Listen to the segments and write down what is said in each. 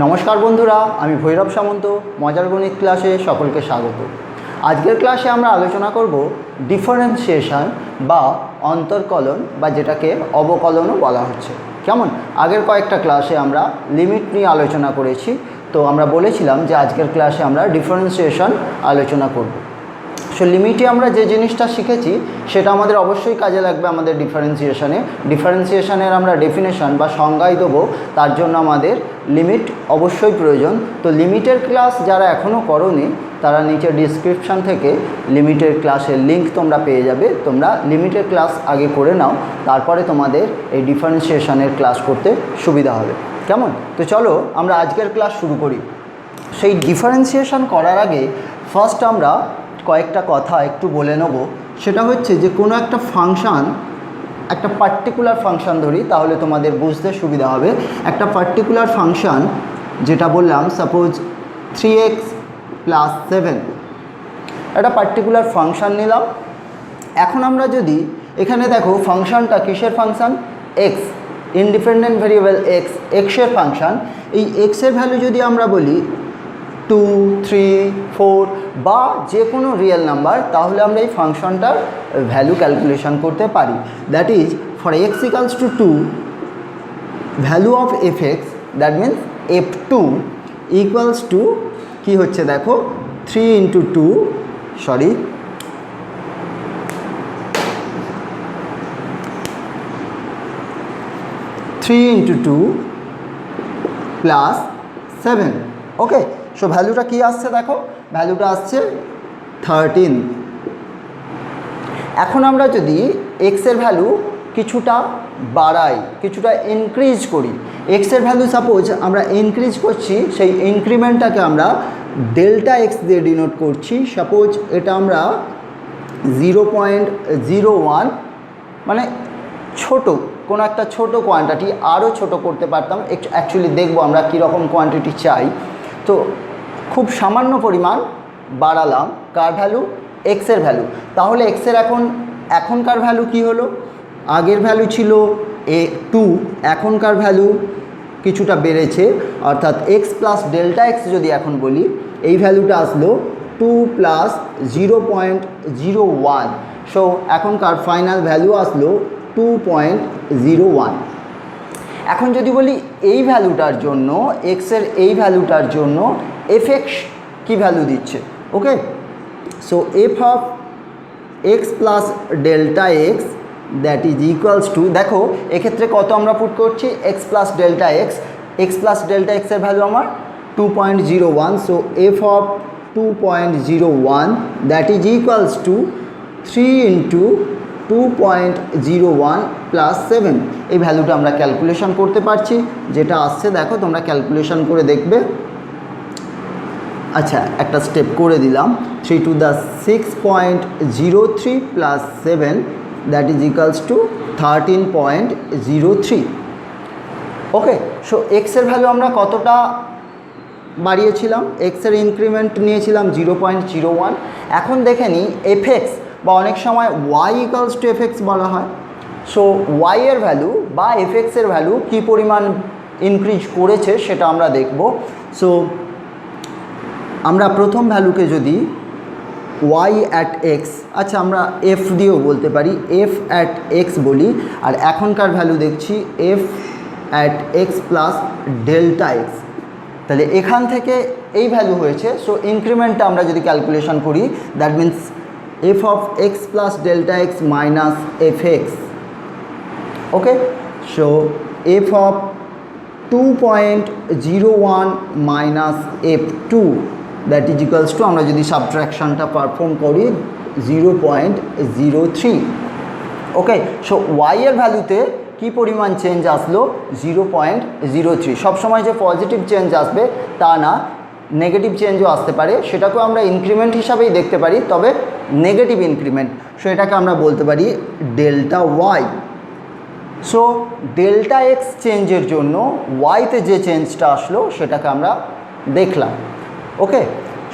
নমস্কার বন্ধুরা, আমি ভৈরব সামন্ত মজার গণিত ক্লাসে সকলকে স্বাগত। আজকের ক্লাসে আমরা আলোচনা করব ডিফারেন্সিয়েশন বা অন্তর্কলন বা যেটাকে অবকলনও বলা হচ্ছে। কেমন, আগের কয়েকটা ক্লাসে আমরা লিমিট নিয়ে আলোচনা করেছি, তো আমরা বলেছিলাম যে আজকের ক্লাসে আমরা ডিফারেন্সিয়েশন আলোচনা করব। সো লিমিটে আমরা যে জিনিসটা শিখেছি সেটা আমাদের অবশ্যই কাজে লাগবে আমাদের ডিফারেন্সিয়েশনের আমরা ডেফিনেশন বা সংজ্ঞাই দেবো, তার জন্য আমাদের লিমিট অবশ্যই প্রয়োজন। তো লিমিটের ক্লাস যারা এখনও করোনি তারা নিচে ডিসক্রিপশান থেকে লিমিটের ক্লাসের লিঙ্ক তোমরা পেয়ে যাবে। তোমরা লিমিটের ক্লাস আগে করে নাও, তারপরে তোমাদের এই ডিফারেন্সিয়েশনের ক্লাস করতে সুবিধা হবে। কেমন, তো চলো আমরা আজকের ক্লাস শুরু করি। সেই ডিফারেন্সিয়েশন করার আগে ফার্স্ট আমরা কয়েকটা কথা একটু বলে নেব। সেটা হচ্ছে যে কোনো একটা ফাংশান, একটা পার্টিকুলার ফাংশান ধরি, তাহলে তোমাদের বুঝতে সুবিধা হবে। একটা পার্টিকুলার ফাংশান যেটা বললাম, সাপোজ 3x + 7, একটা পার্টিকুলার ফাংশান নিলাম। এখন আমরা যদি এখানে দেখো ফাংশানটা কিসের function, x, independent variable x, এক্সের ফাংশান। এই এক্সের ভ্যালু যদি আমরা বলি 2, 3, 4 বা যে কোনো রিয়েল নাম্বার, তাহলে আমরা এই ফাংশনটার ভ্যালু ক্যালকুলেশন করতে পারি। That is for x equals to 2, value of F x, that means f2 equals to কী হচ্ছে দেখো 3 × 2 + 7। ওকে, সো ভ্যালুটা কী আসছে দেখো, ভ্যালুটা আসছে 13। এখন আমরা যদি এক্সের ভ্যালু কিছুটা বাড়াই, কিছুটা ইনক্রিজ করি, এক্সের ভ্যালু সাপোজ আমরা ইনক্রিজ করছি, সেই ইনক্রিমেন্টটাকে আমরা ডেল্টা এক্স দিয়ে ডিনোট করছি। সাপোজ এটা আমরা 0.01, মানে ছোট কোনো একটা ছোট কোয়ান্টিটি, আরও ছোট করতে পারতাম। অ্যাকচুয়ালি দেখবো আমরা কীরকম কোয়ান্টিটি চাই। তো খুব সামান্য পরিমাণ বাড়ালাম কার ভ্যালু, এক্সের ভ্যালু। তাহলে এক্সের এখনকার ভ্যালু কি হলো, আগের ভ্যালু ছিল 2, এখনকার ভ্যালু কিছুটা বেড়েছে, অর্থাৎ এক্স প্লাস ডেল্টা এক্স যদি এখন বলি, এই ভ্যালুটা আসলো 2 + 0.01। সো এখনকার ফাইনাল ভ্যালু আসলো 2.01। এখন যদি বলি এই ভ্যালুটার জন্য, এক্সের এই ভ্যালুটার জন্য এফ এক্স কী ভ্যালু দিচ্ছে। Okay, so f of x plus delta x that is equals to, দেখো এক্ষেত্রে কত আমরা পুট করছি, x plus delta x, x plus delta এক্সের ভ্যালু আমার 2.01। So f of 2.01 that is equals to 3 × 2.01 + 7। এই ভ্যালুটা আমরা ক্যালকুলেশন করতে পারছি, যেটা আসছে দেখো তোমরা ক্যালকুলেশন করে দেখবে। আচ্ছা, একটা স্টেপ করে দিলাম, 3 × 6.03 + 7 that is equals two 13.03। Okay, so এক্সের ভ্যালু আমরা কতটা বাড়িয়েছিলাম, এক্সের ইনক্রিমেন্ট নিয়েছিলাম 0.01। এখন দেখে নিই এফ এক্স, বা অনেক সময় y equals to F x বলা হয়। সো y এর ভ্যালু বা এফ এক্সের ভ্যালু কী পরিমাণ ইনক্রিজ করেছে সেটা আমরা দেখব। সো আমরা প্রথম ভ্যালুকে যদি y অ্যাট এক্স, আচ্ছা আমরা এফ দিয়েও বলতে পারি, এফ অ্যাট এক্স বলি, আর এখনকার ভ্যালু দেখছি F at x plus delta x, তাহলে এখান থেকে এই ভ্যালু হয়েছে। সো ইনক্রিমেন্টটা আমরা যদি ক্যালকুলেশন করি, that means F of x plus delta X minus F X. Okay, so f of 2.01 minus f2 that is equals two, আমরা যদি সাবট্রাকশানটা পারফর্ম করি 0.03। ওকে, সো ওয়াই এর ভ্যালুতে কী পরিমাণ চেঞ্জ আসলো, 0.03। সবসময় যে পজিটিভ চেঞ্জ আসবে তা না, নেগেটিভ চেঞ্জও আসতে পারে, সেটাকেও আমরা ইনক্রিমেন্ট হিসাবেই দেখতে পারি, তবে নেগেটিভ ইনক্রিমেন্ট। সো এটাকে আমরা বলতে পারি delta Y. So delta X চেঞ্জের জন্য ওয়াইতে যে চেঞ্জটা আসলো সেটাকে আমরা দেখলাম। ওকে,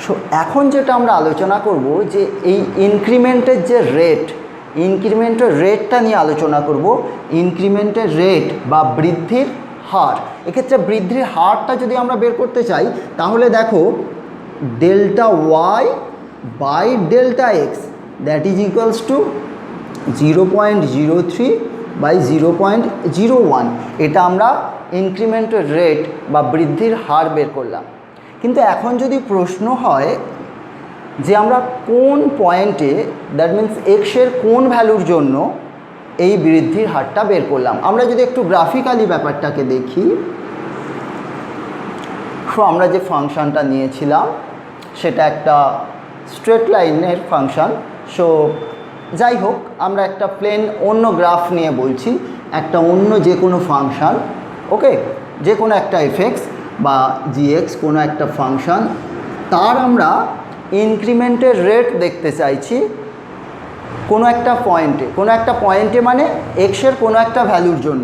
সো এখন যেটা আমরা আলোচনা করব যে এই ইনক্রিমেন্টের যে রেট, ইনক্রিমেন্টের রেটটা নিয়ে আলোচনা করব। ইনক্রিমেন্টের রেট বা বৃদ্ধির হার, এক্ষেত্রে বৃদ্ধির হারটা যদি আমরা বের করতে চাই তাহলে দেখো delta Y by delta x that is equals to 0.03 by 0.01, এটা আমরা ইনক্রিমেন্টের রেট বা বৃদ্ধির হার বের করলাম। কিন্তু এখন যদি প্রশ্ন হয় যে আমরা কোন পয়েন্টে, দ্যাট মিন্স এক্সের কোন ভ্যালুর জন্য এই বৃদ্ধির হারটা বের করলাম, আমরা যদি একটু গ্রাফিক্যালি ব্যাপারটাকে দেখি। সো আমরা যে ফাংশানটা নিয়েছিলাম সেটা একটা স্ট্রেট লাইনের ফাংশান। সো যাই হোক, আমরা একটা প্লেন অন্য গ্রাফ নিয়ে বলছি, একটা অন্য যে কোনো ফাংশান, ওকে, যে কোনো একটা এফএক্স বা জিএক্স কোনো একটা ফাংশান, তার আমরা ইনক্রিমেন্টের রেট দেখতে চাইছি কোনো একটা পয়েন্টে মানে এক্সের কোনো একটা ভ্যালুর জন্য,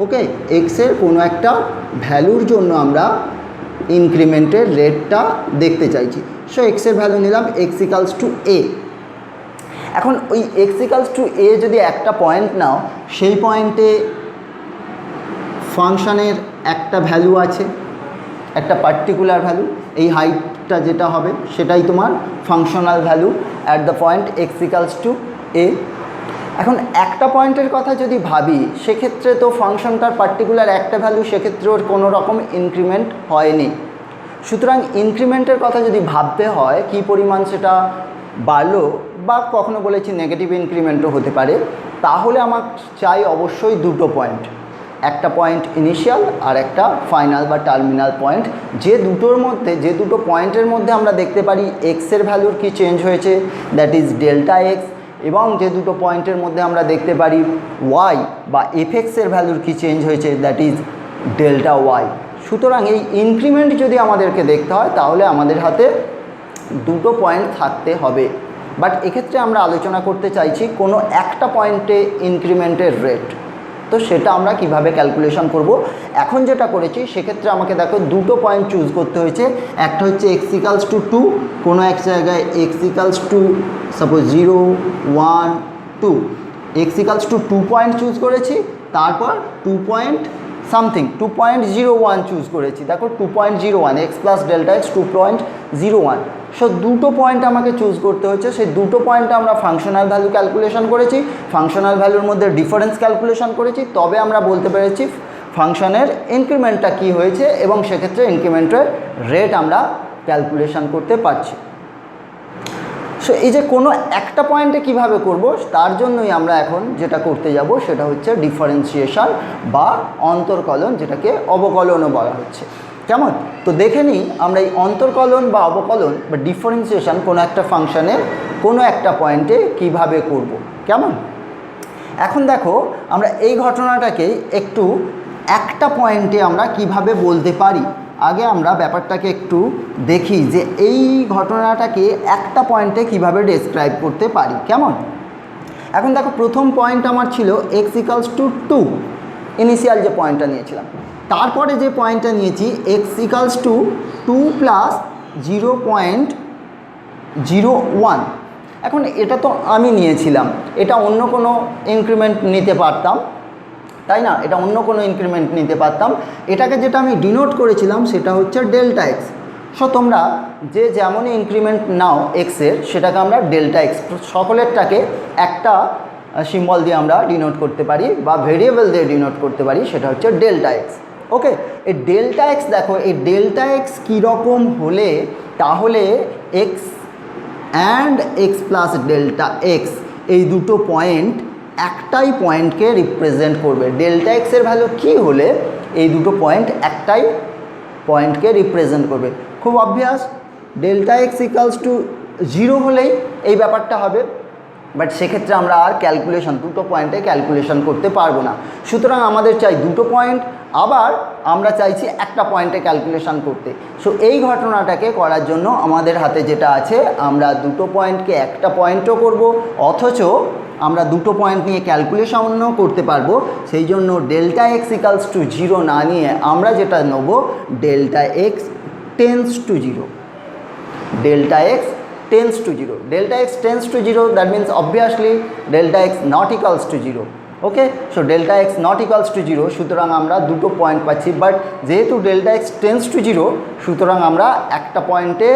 ওকে, এক্সের কোনো একটা ভ্যালুর জন্য আমরা ইনক্রিমেন্টের রেটটা দেখতে চাইছি। সো এক্সের ভ্যালু নিলাম এক্স ইকালস টু এ। এখন ওই এক্স ইকালস টু এ যদি একটা পয়েন্ট নাও, সেই পয়েন্টে ফাংশানের একটা ভ্যালু আছে, একটা পার্টিকুলার ভ্যালু, এই হাইটটা যেটা হবে সেটাই তোমার functional value at the point x equals to a. এখন একটা পয়েন্টের কথা যদি ভাবি, সেক্ষেত্রে তো ফাংশনটার পার্টিকুলার একটা ভ্যালু, সেক্ষেত্রে ওর কোনো রকম ইনক্রিমেন্ট হয়নি। সুতরাং ইনক্রিমেন্টের কথা যদি ভাবতে হয় কী পরিমাণ সেটা বাড়লো, বা কখনো বলেছি নেগেটিভ ইনক্রিমেন্টও হতে পারে, তাহলে আমার চাই অবশ্যই দুটো পয়েন্ট, একটা পয়েন্ট ইনিশিয়াল আর একটা ফাইনাল বা টার্মিনাল পয়েন্ট, যে দুটো পয়েন্টের মধ্যে আমরা দেখতে পারি এক্সের ভ্যালুর কি চেঞ্জ হয়েছে, দ্যাট ইজ ডেল্টা এক্স, এবং যে দুটো পয়েন্টের মধ্যে আমরা দেখতে পারি ওয়াই বা এফএক্সের ভ্যালুর কি চেঞ্জ হয়েছে, দ্যাট ইজ ডেল্টা ওয়াই। সুতরাং এই ইনক্রিমেন্ট যদি আমাদেরকে দেখতে হয় তাহলে আমাদের হাতে দুটো পয়েন্ট থাকতে হবে। বাট এক্ষেত্রে আমরা আলোচনা করতে চাইছি কোনো একটা পয়েন্টে ইনক্রিমেন্টের রেট, তো সেটা আমরা কিভাবে ক্যালকুলেশন করব। এখন যেটা করেছি সেক্ষেত্রে আমাকে দেখো দুটো পয়েন্ট চুজ করতে হয়েছে। একটা হচ্ছে এক্স ইকালস টু 2, কোনো এক জায়গায় x equals two suppose 0, 1, 2, x equals to 2 point choose করেছি, তারপর 2.01 চুজ করেছি। দেখো 2.01, x plus delta x 2.01। So দুটো পয়েন্ট আমাকে চুজ করতে হচ্ছে, সেই দুটো পয়েন্টে আমরা ফাংশনাল ভ্যালু ক্যালকুলেশন করেছি, ফাংশনাল ভ্যালুর মধ্যে ডিফারেন্স ক্যালকুলেশন করেছি, তবে আমরা বলতে পেরেছি ফাংশনের ইনক্রিমেন্টটা কী হয়েছে, এবং সেক্ষেত্রে ইনক্রিমেন্টের রেট আমরা ক্যালকুলেশন করতে পারছি। সো এই যে কোনো একটা পয়েন্টে কিভাবে করব, তার জন্যই আমরা এখন যেটা করতে যাব সেটা হচ্ছে ডিফারেন্সিয়েশন বা অন্তর্কলন, যেটাকে অবকলনও বলা হচ্ছে। কেমন? তো দেখে নিই আমরা এই অন্তর্কলন বা অবকলন বা ডিফারেন্সিয়েশন কোনো একটা ফাংশনের কোনো একটা পয়েন্টে কিভাবে করব। কেমন? এখন দেখো আমরা এই ঘটনাটাকে একটু একটা পয়েন্টে আমরা কিভাবে বলতে পারি। আগে আমরা ব্যাপারটাকে একটু দেখি যে এই ঘটনাটাকে একটা পয়েন্টে কিভাবে ডেসক্রাইব করতে পারি। কেমন? এখন দেখো প্রথম পয়েন্ট আমার ছিল এক্স ইকালস টু 2, ইনিশিয়াল যে পয়েন্টটা নিয়েছিলাম। তারপরে যে পয়েন্টটা নিয়েছি এক্স ইকালস টু 2 প্লাস 0.01। এখন এটা তো আমি নিয়েছিলাম, এটা অন্য কোনো ইনক্রিমেন্ট নিতে পারতাম, তাই না? এটা অন্য কোনো ইনক্রিমেন্ট নিতে পারতাম। এটাকে যেটা আমি ডিনোট করেছিলাম সেটা হচ্ছে ডেল্টা এক্স। সো তোমরা যে যেমনই ইনক্রিমেন্ট নাও এক্সের, সেটাকে আমরা ডেল্টা এক্স, সকলেরটাকে একটা সিম্বল দিয়ে আমরা ডিনোট করতে পারি বা ভেরিয়েবল দিয়ে ডিনোট করতে পারি, সেটা হচ্ছে ডেল্টা এক্স। ওকে, এই ডেল্টা এক্স দেখো, এই ডেল্টা এক্স কীরকম হলে তাহলে x and x plus delta X এই দুটো পয়েন্ট একটাই পয়েন্টকে রিপ্রেজেন্ট করবে। ডেল্টা এক্সের ভ্যালু কী হলে এই দুটো পয়েন্ট একটাই পয়েন্টকে রিপ্রেজেন্ট করবে। খুব obvious, delta x equals to 0 হলেই এই ব্যাপারটা হবে। বাট সেক্ষেত্রে আমরা আর ক্যালকুলেশন দুটো পয়েন্টে ক্যালকুলেশন করতে পারবো না। সুতরাং আমাদের চাই দুটো পয়েন্ট, আবার আমরা চাইছি একটা পয়েন্টে ক্যালকুলেশন করতে। সো এই ঘটনাটাকে করার জন্য আমাদের হাতে যেটা আছে, আমরা দুটো পয়েন্টকে একটা পয়েন্টও করব, অথচ আমরা দুটো পয়েন্ট নিয়ে ক্যালকুলেশনও করতে পারবো। সেই জন্য ডেল্টা এক্স ইকালস টু 0 না নিয়ে আমরা যেটা নেব, delta X tends to 0। Delta X tends to 0, delta x tends to 0, that means obviously delta x not equals to 0. Okay, so delta x not equals two zero, সুতরাং আমরা দুটো point পাচ্ছি। But যেহেতু delta X tends to zero, সুতরাং আমরা একটা পয়েন্টে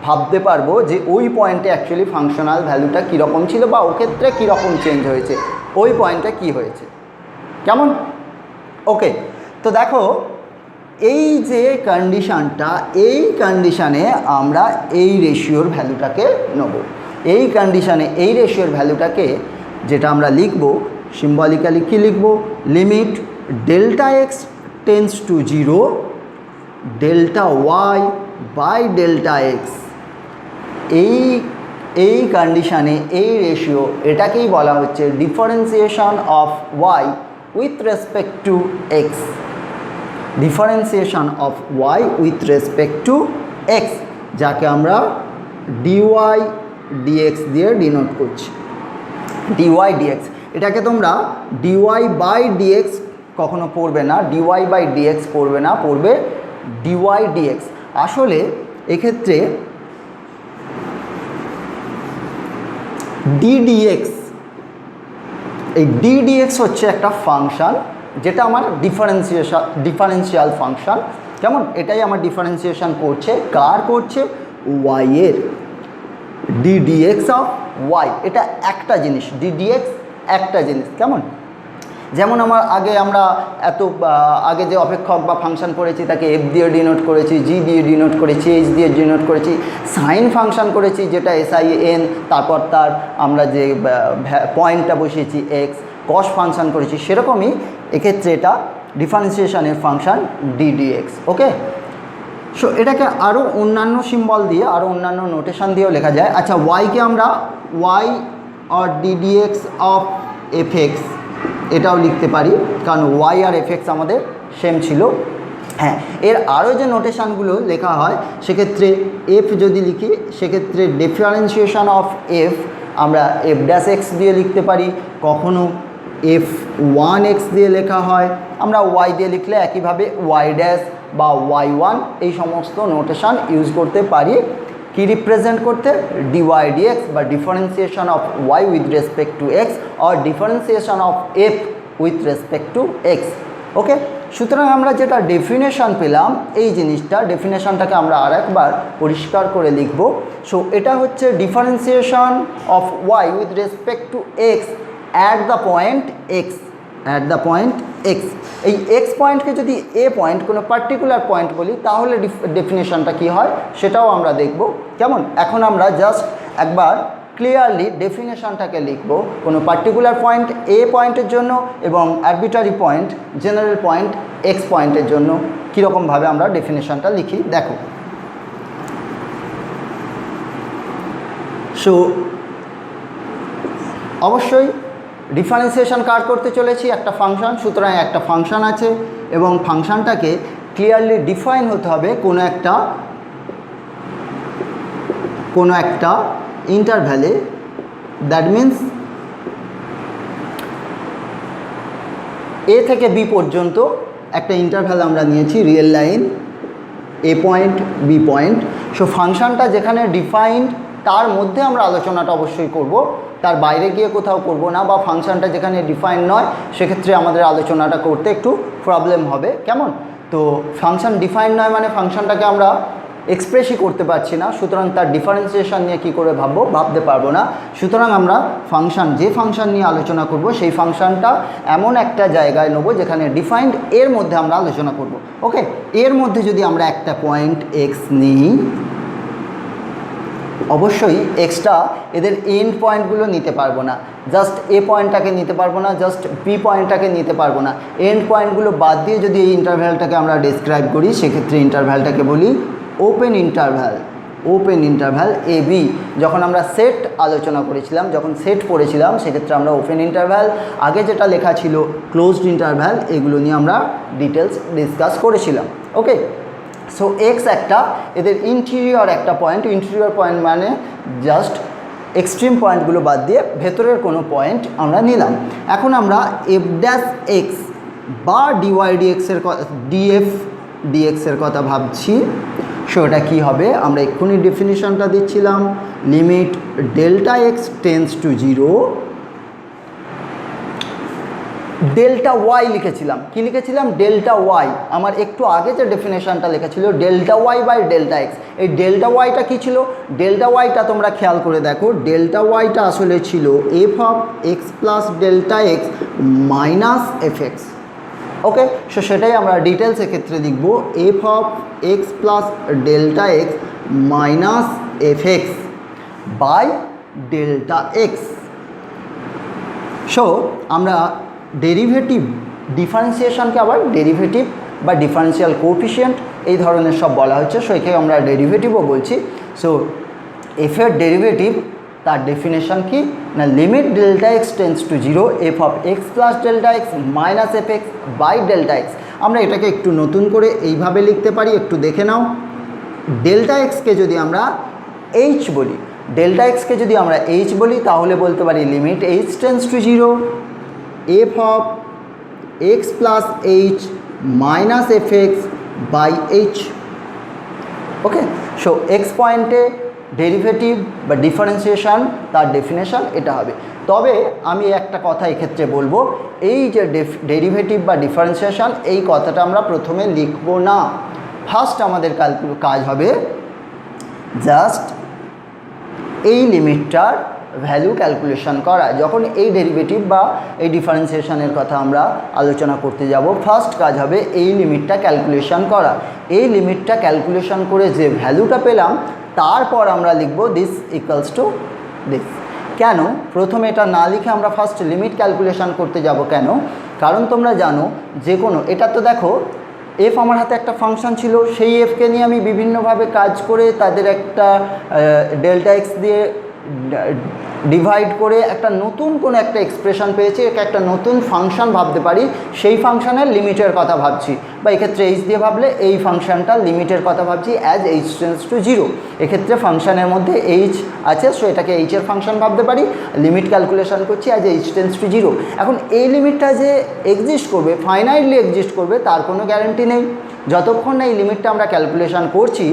ভাবতে পারবো যে ওই পয়েন্টে অ্যাকচুয়ালি ফাংশনাল ভ্যালুটা কীরকম ছিল বা ও ক্ষেত্রে কীরকম চেঞ্জ হয়েছে, ওই পয়েন্টে কী হয়েছে। কেমন? ওকে, তো দেখো এই যে কন্ডিশানটা, এই কন্ডিশানে আমরা এই রেশিওর ভ্যালুটাকে নেব। এই কন্ডিশানে এই রেশিওর ভ্যালুটাকে যেটা আমরা লিখব, সিম্বলিক্যালি কী লিখব, limit delta X tends to zero delta Y by delta X. এই কন্ডিশানে এই রেশিও, এটাকেই বলা হচ্ছে differentiation of Y with respect to X. Differentiation of Y with respect to X, যাকে আমরা ডিওয়াই ডিএক্স দিয়ে ডিনোট করছি। ডিওয়াই ডিএক্স, এটাকে তোমরা ডিওয়াই বাই ডিএক্স কখনো পড়বে না, ডিওয়াই বাই ডিএক্স পড়বে না, পড়বে ডিওয়াই ডিএক্স। আসলে এক্ষেত্রে ডিডিএক্স, এই ডিডিএক্স হচ্ছে একটা ফাংশান যেটা আমার ডিফারেন্সিয়াল ফাংশান। কেমন? এটাই আমার ডিফারেন্সিয়েশন করছে, কার করছে? ওয়াই এর। ডিডিএক্স অফ ওয়াই, এটা একটা জিনিস, ডিডিএক্স একটা জিনিস। কেমন? যেমন আমরা আগে যে অপেক্ষক বা ফাংশন করেছি তাকে এফ দিয়ে ডিনোট করেছি, জি দিয়ে ডিনোট করেছি, এইচ দিয়ে ডিনোট করেছি, সাইন ফাংশন করেছি যেটা SIN, তারপর তার আমরা যে পয়েন্টটা বসিয়েছি এক্স, কস ফাংশন করেছি, সেরকমই এক্ষেত্রে এটা ডিফারেন্সিয়েশনের ফাংশন ডিডিএক্স। ওকে, সো এটাকে আরও অন্যান্য সিম্বল দিয়ে, আরও অন্যান্য নোটেশন দিয়েও লেখা যায়। আচ্ছা, ওয়াইকে আমরা ওয়াই আর ডিডিএক্স অফ এফএক্স এটাও লিখতে পারি, কারণ ওয়াই আর এফএক্স আমাদের সেম ছিল। হ্যাঁ, এর আরও যে নোটেশানগুলো লেখা হয় সেক্ষেত্রে এফ যদি লিখি, সেক্ষেত্রে ডিফারেন্সিয়েশন অফ এফ আমরা এফ ড্যাশ এক্স দিয়ে লিখতে পারি, কখনো f1x দিয়ে লেখা হয়। আমরা ওয়াই দিয়ে লিখলে একইভাবে ওয়াই ড্যাশ বা y1 এই সমস্ত নোটেশন ইউজ করতে পারি। কি রিপ্রেজেন্ট করতে? ডিওয়াই ডিএক্স বা differentiation of Y with respect to x আর differentiation of f with respect to x. Okay, সুতরাং আমরা যেটা ডেফিনেশন পেলাম, এই জিনিসটা ডেফিনেশনটাকে আমরা আরেকবার পরিষ্কার করে লিখব। সো এটা হচ্ছে differentiation of Y with respect to X at the point X, at the point X. এই এক্স পয়েন্টকে যদি এ পয়েন্ট, কোনো পার্টিকুলার পয়েন্ট বলি, তাহলে ডেফিনেশনটা কী হয় সেটাও আমরা দেখব। কেমন? এখন আমরা জাস্ট একবার ক্লিয়ারলি ডেফিনেশনটাকে লিখব কোনো পার্টিকুলার পয়েন্ট এ পয়েন্টের জন্য এবং arbitrary point, general point x পয়েন্টের জন্য কীরকমভাবে আমরা ডেফিনেশনটা লিখি দেখো। সো অবশ্যই ডিফারেন্সিয়েশন কার করতে চলেছি? একটা ফাংশন। সুতরাং একটা ফাংশন আছে এবং ফাংশনটাকে ক্লিয়ারলি ডিফাইন হতে হবে কোনো একটা ইন্টারভ্যালে। দ্যাট মিন্স এ থেকে বি পর্যন্ত একটা ইন্টারভ্যাল আমরা নিয়েছি, রিয়েল লাইন এ পয়েন্ট বি পয়েন্ট। সো ফাংশনটা যেখানে ডিফাইন্ড তার মধ্যে আমরা আলোচনাটা অবশ্যই করব, তার বাইরে গিয়ে কোথাও করব না। বা ফাংশনটা যেখানে ডিফাইন নয় সেক্ষেত্রে আমাদের আলোচনাটা করতে একটু প্রবলেম হবে। কেমন? তো ফাংশন ডিফাইন নয় মানে ফাংশনটাকে আমরা এক্সপ্রেসই করতে পারছি না, সুতরাং তার ডিফারেন্সিয়েশন নিয়ে কী করে ভাবতে পারবো না। সুতরাং আমরা যে ফাংশন নিয়ে আলোচনা করব সেই ফাংশনটা এমন একটা জায়গায় নেব যেখানে ডিফাইন্ড, এর মধ্যে আমরা আলোচনা করব। ওকে, এর মধ্যে যদি আমরা একটা পয়েন্ট এক্স নিই, অবশ্যই এক্সট্রা এদের এন্ড পয়েন্টগুলো নিতে পারবো না, জাস্ট এ পয়েন্টটাকে নিতে পারবো না, জাস্ট বি পয়েন্টটাকে নিতে পারবো না। এন্ড পয়েন্টগুলো বাদ দিয়ে যদি এই ইন্টারভ্যালটাকে আমরা ডিসক্রাইব করি, সেক্ষেত্রে ইন্টারভ্যালটাকে বলি ওপেন ইন্টারভ্যাল এ বি। যখন আমরা সেট আলোচনা করেছিলাম, যখন সেট পড়েছিলাম, সেক্ষেত্রে আমরা ওপেন ইন্টারভ্যাল, আগে যেটা লেখা ছিল ক্লোজড ইন্টারভ্যাল, এগুলো নিয়ে আমরা ডিটেলস ডিসকাস করেছিলাম। ওকে, সো এক্স একটা, এদের ইন্টেরিয়র একটা পয়েন্ট। ইন্টেরিয়র পয়েন্ট মানে জাস্ট এক্সট্রিম পয়েন্টগুলো বাদ দিয়ে ভেতরের কোনো পয়েন্ট আমরা নিলাম। এখন আমরা এফ ড্যাশ এক্স বা ডিওয়াই ডিএক্সের কথা ভাবছি। সো এটা কী হবে? আমরা এক্ষুনি ডেফিনিশনটা দিচ্ছিলাম, limit delta X tends to zero delta Y লিখেছিলাম। কি লিখেছিলাম? Delta Y. আমার একটু আগে যে ডেফিনেশনটা লেখা ছিল delta Y by delta X, এই ডেল্টা ওয়াইটা কী ছিল? ডেল্টা ওয়াইটা তোমরা খেয়াল করে দেখো, ডেল্টা ওয়াইটা আসলে ছিল F of x plus delta X minus F X. Okay, so সেটাই আমরা ডিটেলস এক্ষেত্রে লিখব, F of x plus delta X minus F x by delta X. So আমরা ডেরিভেটিভ, ডিফারেন্সিয়েশনকে আবার ডেরিভেটিভ বা ডিফারেন্সিয়াল কোএফিসিয়েন্ট এই ধরনের সব বলা হচ্ছে, সো একে আমরা ডেরিভেটিভও বলছি। সো এফের ডেরিভেটিভ তার ডেফিনেশন কি না, limit delta X tends to zero F of x plus delta X minus F x by delta X. আমরা এটাকে একটু নতুন করে এইভাবে লিখতে পারি, একটু দেখে নাও। ডেল্টা এক্সকে যদি আমরা এইচ বলি, ডেল্টা এক্সকে যদি আমরা এইচ বলি তাহলে বলতে পারি limit H tends to zero F of x plus H minus F x by H. Okay, so X পয়েন্টে ডেরিভেটিভ বা ডিফারেন্সিয়েশন তার ডেফিনেশন এটা হবে। তবে আমি একটা কথা এক্ষেত্রে বলবো, এই যে ডেরিভেটিভ বা ডিফারেন্সিয়েশন এই কথাটা আমরা প্রথমে লিখব না। ফার্স্ট আমাদের কাজ হবে জাস্ট এই লিমিটটার ভ্যালু ক্যালকুলেশন করা। যখন এই ডেরিভেটিভ বা এই ডিফারেন্সিয়েশনের কথা আমরা আলোচনা করতে যাব, ফার্স্ট কাজ হবে এই লিমিটটা ক্যালকুলেশন করা। এই লিমিটটা ক্যালকুলেশন করে যে ভ্যালুটা পেলাম তারপর আমরা লিখব দিস ইকুয়ালস টু দিস। কেন প্রথমে এটা না লিখে আমরা ফার্স্ট লিমিট ক্যালকুলেশন করতে যাব কেন? কারণ তোমরা জানো যে কোনো, এটা তো দেখো এফ আমার হাতে একটা ফাংশন ছিল, সেই এফকে নিয়ে আমি বিভিন্নভাবে কাজ করে তাদের একটা ডেল্টা এক্স দিয়ে ডিভাইড করে একটা নতুন কোনো একটা এক্সপ্রেশন পেয়েছি, একে একটা নতুন ফাংশন ভাবতে পারি, সেই ফাংশনের লিমিটের কথা ভাবছি। বা এক্ষেত্রে এইচ দিয়ে ভাবলে এই ফাংশনটার লিমিটের কথা ভাবছি as H tends to zero. এক্ষেত্রে ফাংশনের মধ্যে এইচ আছে, সো এটাকে এইচের ফাংশন ভাবতে পারি, লিমিট ক্যালকুলেশন করছি as H tends to zero. এখন এই লিমিটটা যে এক্সিস্ট করবে, ফাইনাইটলি এক্সিস্ট করবে তার কোনো গ্যারান্টি নেই। যতক্ষণ না এই লিমিটটা আমরা ক্যালকুলেশন করছি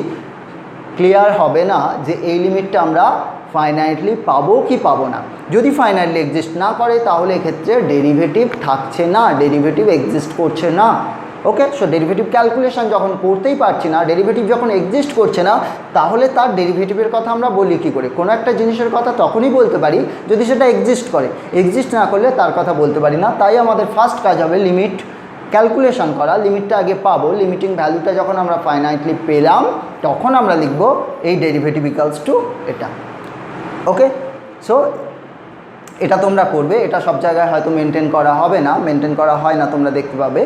ক্লিয়ার হবে না যে এই লিমিটটা আমরা ফাইনাইটলি পাবো কি পাবো না। যদি ফাইনাইটলি এক্সিস্ট না করে তাহলে এক্ষেত্রে ডেরিভেটিভ থাকছে না, ডেরিভেটিভ এক্সিস্ট করছে না। ওকে, সো ডেরিভেটিভ ক্যালকুলেশন যখন করতেই পারছি না, ডেরিভেটিভ যখন এক্সিস্ট করছে না, তাহলে তার ডেরিভেটিভের কথা আমরা বলি কী করে? কোনো একটা জিনিসের কথা তখনই বলতে পারি যদি সেটা এক্সিস্ট করে, এক্সিস্ট না করলে তার কথা বলতে পারি না। তাই আমাদের ফার্স্ট কাজ হবে লিমিট ক্যালকুলেশন করা। লিমিটটা আগে পাবো, লিমিটিং ভ্যালুটা যখন আমরা ফাইনাইটলি পেলাম তখন আমরা লিখব এই ডেরিভেটিভ ইকুয়ালস টু এটা। ওকে, সো এটা তোমরা করবে, এটা সব জায়গায় হয়তো মেনটেন করা হবে না, মেনটেন করা হয় না তোমরা দেখতে পাবে,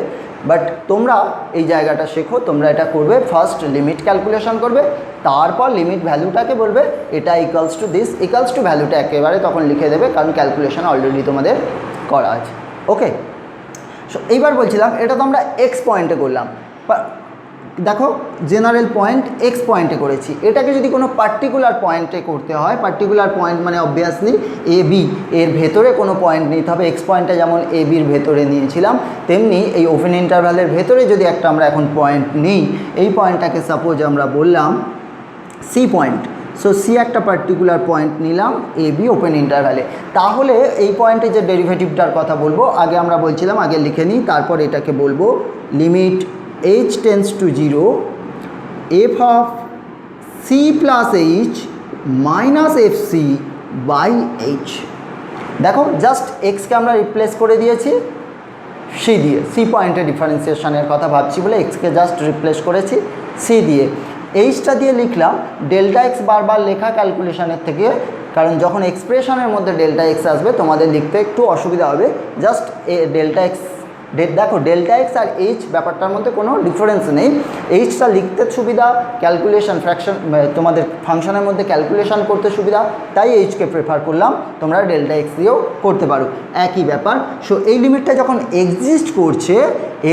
বাট তোমরা এই জায়গাটা শেখো, তোমরা এটা করবে। ফার্স্ট লিমিট ক্যালকুলেশন করবে, তারপর লিমিট ভ্যালুটাকে বলবে এটা equals to this, equals two ভ্যালুটা একেবারে তখন লিখে দেবে, কারণ ক্যালকুলেশন অলরেডি তোমাদের করা আছে। ওকে, সো এইবার বলছিলাম এটা তো আমরা এক্স পয়েন্টে করলাম, দেখো জেনারেল পয়েন্ট এক্স পয়েন্টে করেছি, এটাকে যদি কোনো পার্টিকুলার পয়েন্টে করতে হয়, পার্টিকুলার পয়েন্ট মানে অবভিয়াসলি এ বি এর ভেতরে কোনো পয়েন্ট নিতে হবে। এক্স পয়েন্টটা যেমন এ বির ভেতরে নিয়েছিলাম, তেমনি এই ওপেন ইন্টারভ্যালের ভেতরে যদি একটা আমরা এখন পয়েন্ট নিই, এই পয়েন্টটাকে সাপোজ আমরা বললাম সি পয়েন্ট। সো সি একটা পার্টিকুলার পয়েন্ট নিলাম এ বি ওপেন ইন্টারভ্যালে, তাহলে এই পয়েন্টে যে ডেরিভেটিভটার কথা বলবো, আগে আমরা বলছিলাম আগে লিখে নিই, তারপর এটাকে বলবো limit h tends to zero F of C plus H minus F C by H. দেখো জাস্ট এক্সকে আমরা রিপ্লেস করে দিয়েছি সি দিয়ে, সি পয়েন্টে ডিফারেন্সিয়েশনের কথা ভাবছি বলে এক্সকে জাস্ট রিপ্লেস করেছি সি দিয়ে। এইচটা দিয়ে লিখলাম ডেল্টা এক্স, বারবার লেখা ক্যালকুলেশনের থেকে, কারণ যখন এক্সপ্রেশনের মধ্যে ডেল্টা এক্স আসবে তোমাদের লিখতে একটু অসুবিধা হবে। জাস্ট ডেল্টা এক্স, দেখো ডেল্টা এক্স আর এইচ ব্যাপারটার মধ্যে কোনো ডিফারেন্স নেই, এইচটা লিখতে সুবিধা, ক্যালকুলেশন ফ্র্যাকশন তোমাদের ফাংশনের মধ্যে ক্যালকুলেশন করতে সুবিধা, তাই এইচকে প্রেফার করলাম। তোমরা ডেল্টা এক্স দিয়েও করতে পারো, একই ব্যাপার। সো এই লিমিটটা যখন এক্সিস্ট করছে,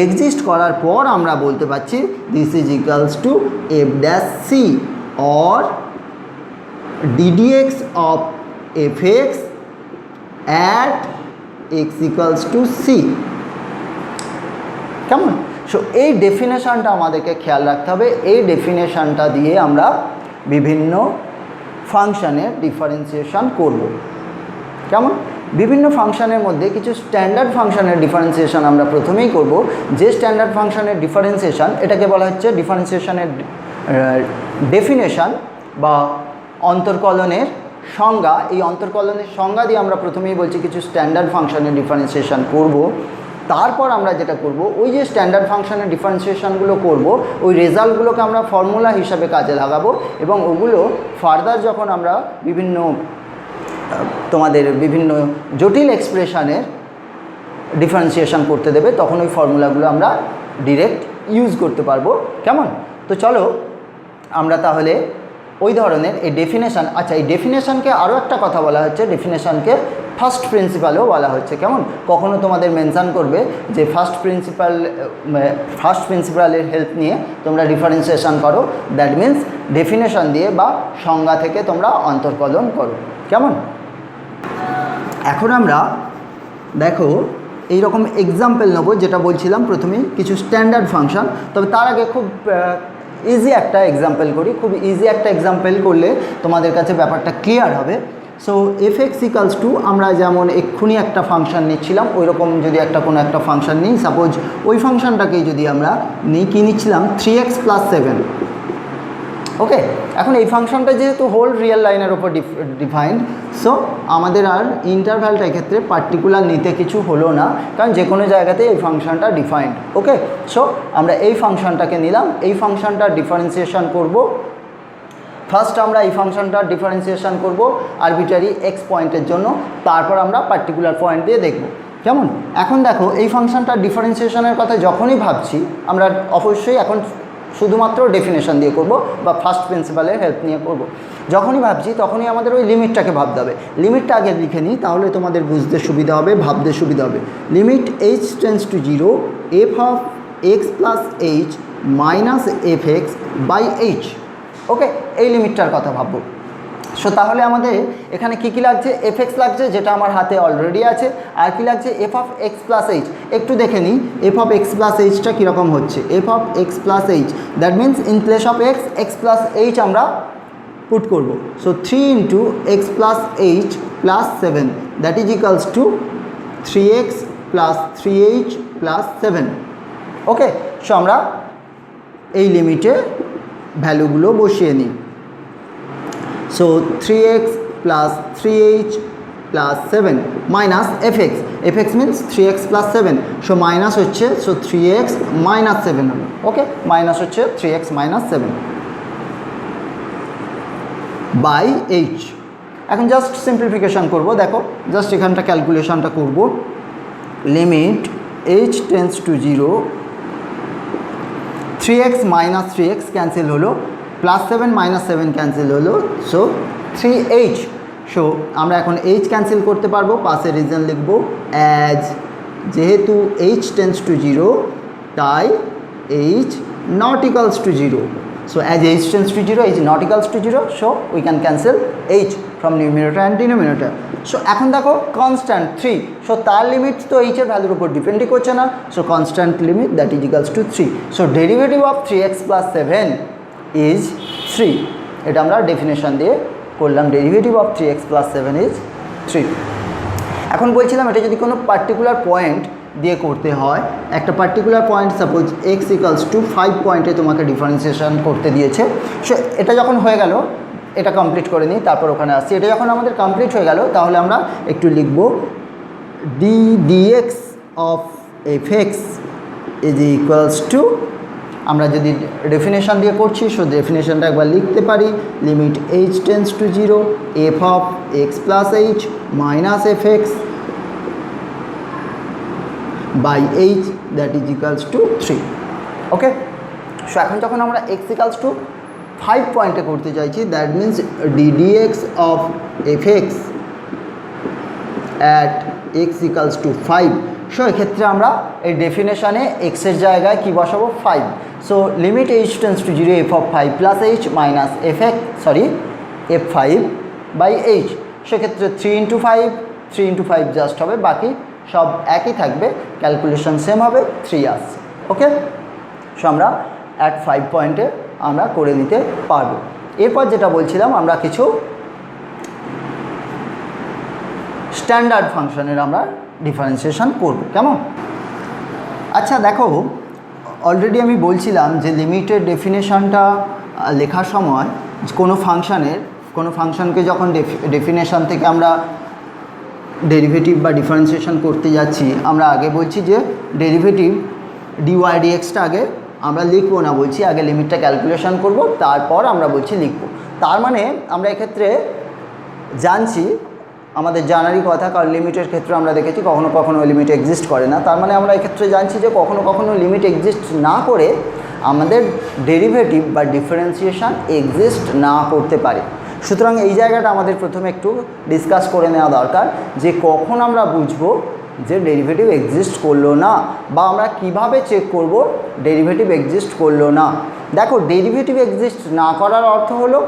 এক্সিস্ট করার পর আমরা বলতে পারছি this is equals to F dash C or DDX of F X at x equals to C. কেমন? সো এই ডেফিনেশানটা আমাদেরকে খেয়াল রাখতে হবে, এই ডেফিনেশানটা দিয়ে আমরা বিভিন্ন ফাংশানের ডিফারেন্সিয়েশন করব। কেমন? বিভিন্ন ফাংশনের মধ্যে কিছু স্ট্যান্ডার্ড ফাংশনের ডিফারেন্সিয়েশন আমরা প্রথমেই করব। যে স্ট্যান্ডার্ড ফাংশনের ডিফারেন্সিয়েশন, এটাকে বলা হচ্ছে ডিফারেন্সিয়েশনের ডেফিনেশন বা অন্তর্কলনের সংজ্ঞা। এই অন্তর্কলনের সংজ্ঞা দিয়ে আমরা প্রথমেই বলছি কিছু স্ট্যান্ডার্ড ফাংশনের ডিফারেন্সিয়েশন করব। তারপর আমরা যেটা করব, ওই যে স্ট্যান্ডার্ড ফাংশনের ডিফারেন্সিয়েশনগুলো করব, ওই রেজাল্টগুলোকে আমরা ফর্মুলা হিসাবে কাজে লাগাবো এবং ওগুলো ফার্দার যখন আমরা বিভিন্ন জটিল এক্সপ্রেশনের ডিফারেন্সিয়েশন করতে দেবে, তখন ওই ফর্মুলাগুলো আমরা ডিরেক্ট ইউজ করতে পারবো। কেমন? তো চলো আমরা তাহলে ওই ধরনের এই ডেফিনেশান, আচ্ছা এই ডেফিনেশানকে আরও একটা কথা বলা হচ্ছে, ডেফিনেশানকে ফার্স্ট প্রিন্সিপালও বলা হচ্ছে। কেমন? কখনো তোমাদের মেনশান করবে যে ফার্স্ট প্রিন্সিপালের হেল্প নিয়ে তোমরা ডিফারেন্সিয়েশন করো, দ্যাট মিন্স ডেফিনেশান দিয়ে বা সংজ্ঞা থেকে তোমরা অন্তর্কলন করো। কেমন? এখন আমরা দেখো এইরকম এক্সাম্পল নেবো, যেটা বলছিলাম প্রথমেই কিছু স্ট্যান্ডার্ড ফাংশন। তবে তার আগে খুব ইজি একটা এক্সাম্পল করি। খুব ইজি একটা এক্সাম্পল করলে তোমাদের কাছে ব্যাপারটা ক্লিয়ার হবে। সো f(x) আমরা যেমন এক্ষুনি একটা ফাংশন নিচ্ছিলাম, ওই রকম যদি কোনো একটা ফাংশন নিই, সাপোজ ওই ফাংশনটাকেই যদি আমরা নিই, কী নিচ্ছিলাম, 3x + 7। ওকে, এখন এই ফাংশনটা যেহেতু হোল রিয়েল লাইনের ওপর ডিফাইন্ড, সো আমাদের আর ইন্টারভ্যালটা এক্ষেত্রে পার্টিকুলার নিতে কিছু হলো না, কারণ যে কোনো জায়গাতে এই ফাংশনটা ডিফাইন্ড। ওকে, সো আমরা এই ফাংশনটাকে নিলাম, এই ফাংশনটা ডিফারেন্সিয়েশন করব। ফার্স্ট আমরা এই ফাংশনটার ডিফারেন্সিয়েশন করব আরবিটারি এক্স পয়েন্টের জন্য, তারপর আমরা পার্টিকুলার পয়েন্ট দিয়ে দেখব। কেমন? এখন দেখো এই ফাংশনটার ডিফারেন্সিয়েশনের কথা যখনই ভাবছি, আমরা অবশ্যই এখন শুধুমাত্র ডেফিনেশন দিয়ে করব বা ফার্স্ট প্রিন্সিপালের হেল্প নিয়ে করব। যখনই ভাবছি তখনই আমাদের ওই লিমিটটাকে ভাবতে হবে। লিমিটটা আগে লিখে নিই, তাহলে তোমাদের বুঝতে সুবিধা হবে, ভাবতে সুবিধা হবে। Limit h→0 f(x + h - fx/h)। ওকে, এই লিমিটটার কথা ভাববো। সো তাহলে আমাদের এখানে কী লাগছে, fx লাগছে, যেটা আমার হাতে অলরেডি আছে। আর কি লাগছে, f(x + h)। একটু দেখে নিই f(x + h)টা কীরকম হচ্ছে। f(x + h) that means in place of x + h আমরা পুট করব। So 3 × x + h + 7 that is equals two 3x + 3h + 7। Okay, so আমরা এই লিমিটে ভ্যালুগুলো বসিয়ে নিই। So 3x + 3h + 7 minus fx means 3x + 7, so minus হচ্ছে, সো 3x - 7 হলো। ওকে, minus হচ্ছে 3x - 7 বাই h। এখন জাস্ট সিম্পলিফিকেশান করব। দেখো জাস্ট এখানটা ক্যালকুলেশনটা করব। Limit h→0 3x - 3x cancel হলো, +7 - 7 ক্যান্সেল হলো, সো 3h। সো আমরা এখন h ক্যান্সেল করতে পারবো, পাশে রিজন লিখব অ্যাজ, যেহেতু h→0 তাই h ≠ 0। So as h→0 h ≠ 0, so we can cancel h from numerator and denominator. So এখন দেখো কনস্ট্যান্ট 3, সো তার লিমিট তো h এর ভ্যালুর উপর ডিপেন্ডই করছে না, so constant limit that is equals to 3। So derivative of 3x + 7 is 3। এটা আমরা ডেফিনেশন দিয়ে করলাম, ডেরিভেটিভ অফ 3x + 7 ইজ 3। এখন বলছিলাম এটা যদি কোনো পার্টিকুলার পয়েন্ট দিয়ে করতে হয়, একটা পার্টিকুলার পয়েন্ট সাপোজ x = 5 পয়েন্টে তোমাকে ডিফারেন্সিয়েশন করতে দিয়েছে। সো এটা যখন হয়ে গেল, এটা কমপ্লিট করে নিই, তারপর ওখানে আসছি। এটা যখন আমাদের কমপ্লিট হয়ে গেল, তাহলে আমরা একটু লিখব dx of fx is equals two, আমরা যদি ডেফিনেশন দিয়ে করছি, সো ডেফিনেশনটা একবার লিখতে পারি, limit h→0 f(x + h - fx/h that is equals to 3। Okay, so এখন যখন আমরা x = 5 পয়েন্টে করতে চাইছি, that means ddx of fx at x = 5। So এক্ষেত্রে আমরা এই ডেফিনেশানে এক্সের জায়গায় কি বসাবো, 5। So limit h→0 f(5 + h - f5/h। সেক্ষেত্রে 3 × 5, 3 × 5 জাস্ট হবে, বাকি সব একই থাকবে, ক্যালকুলেশন সেম হবে, 3 আসছে। ওকে, সো আমরা অ্যাট 5 পয়েন্টে আমরা করে নিতে পারবো। এরপর যেটা বলছিলাম, আমরা কিছু স্ট্যান্ডার্ড ফাংশনের আমরা ডিফারেন্সিয়েশন করব। কেমন? আচ্ছা দেখো, অলরেডি আমি বলছিলাম যে লিমিটের ডেফিনেশনটা লেখার সময় কোনো ফাংশনকে যখন ডেফিনেশন থেকে আমরা ডেরিভেটিভ বা ডিফারেন্সিয়েশন করতে যাচ্ছি, আমরা আগে বলছি যে ডেরিভেটিভ ডিওয়াই ডিএক্সটা আগে আমরা লিখবো না, বলছি আগে লিমিটটা ক্যালকুলেশন করব, তারপর আমরা বলছি লিখব। তার মানে আমরা এক্ষেত্রে জানছি, আমাদের জানারই কথা, কারণ লিমিটের ক্ষেত্রে আমরা দেখেছি কখনো কখনো লিমিট এক্সিস্ট করে না। তার মানে আমরা এক্ষেত্রে জানছি যে কখনো কখনো লিমিট এক্সিস্ট না করে আমাদের ডেরিভেটিভ বা ডিফারেন্সিয়েশন এক্সিস্ট না করতে পারে। সুতরাং এই জায়গাটা আমাদের প্রথমে একটু ডিসকাস করে নেওয়া দরকার যে কখন আমরা বুঝবো যে ডেরিভেটিভ এক্সিস্ট করলো না, বা আমরা কিভাবে চেক করব ডেরিভেটিভ এক্সিস্ট করলো না। দেখো, ডেরিভেটিভ এক্সিস্ট না করার অর্থ হলো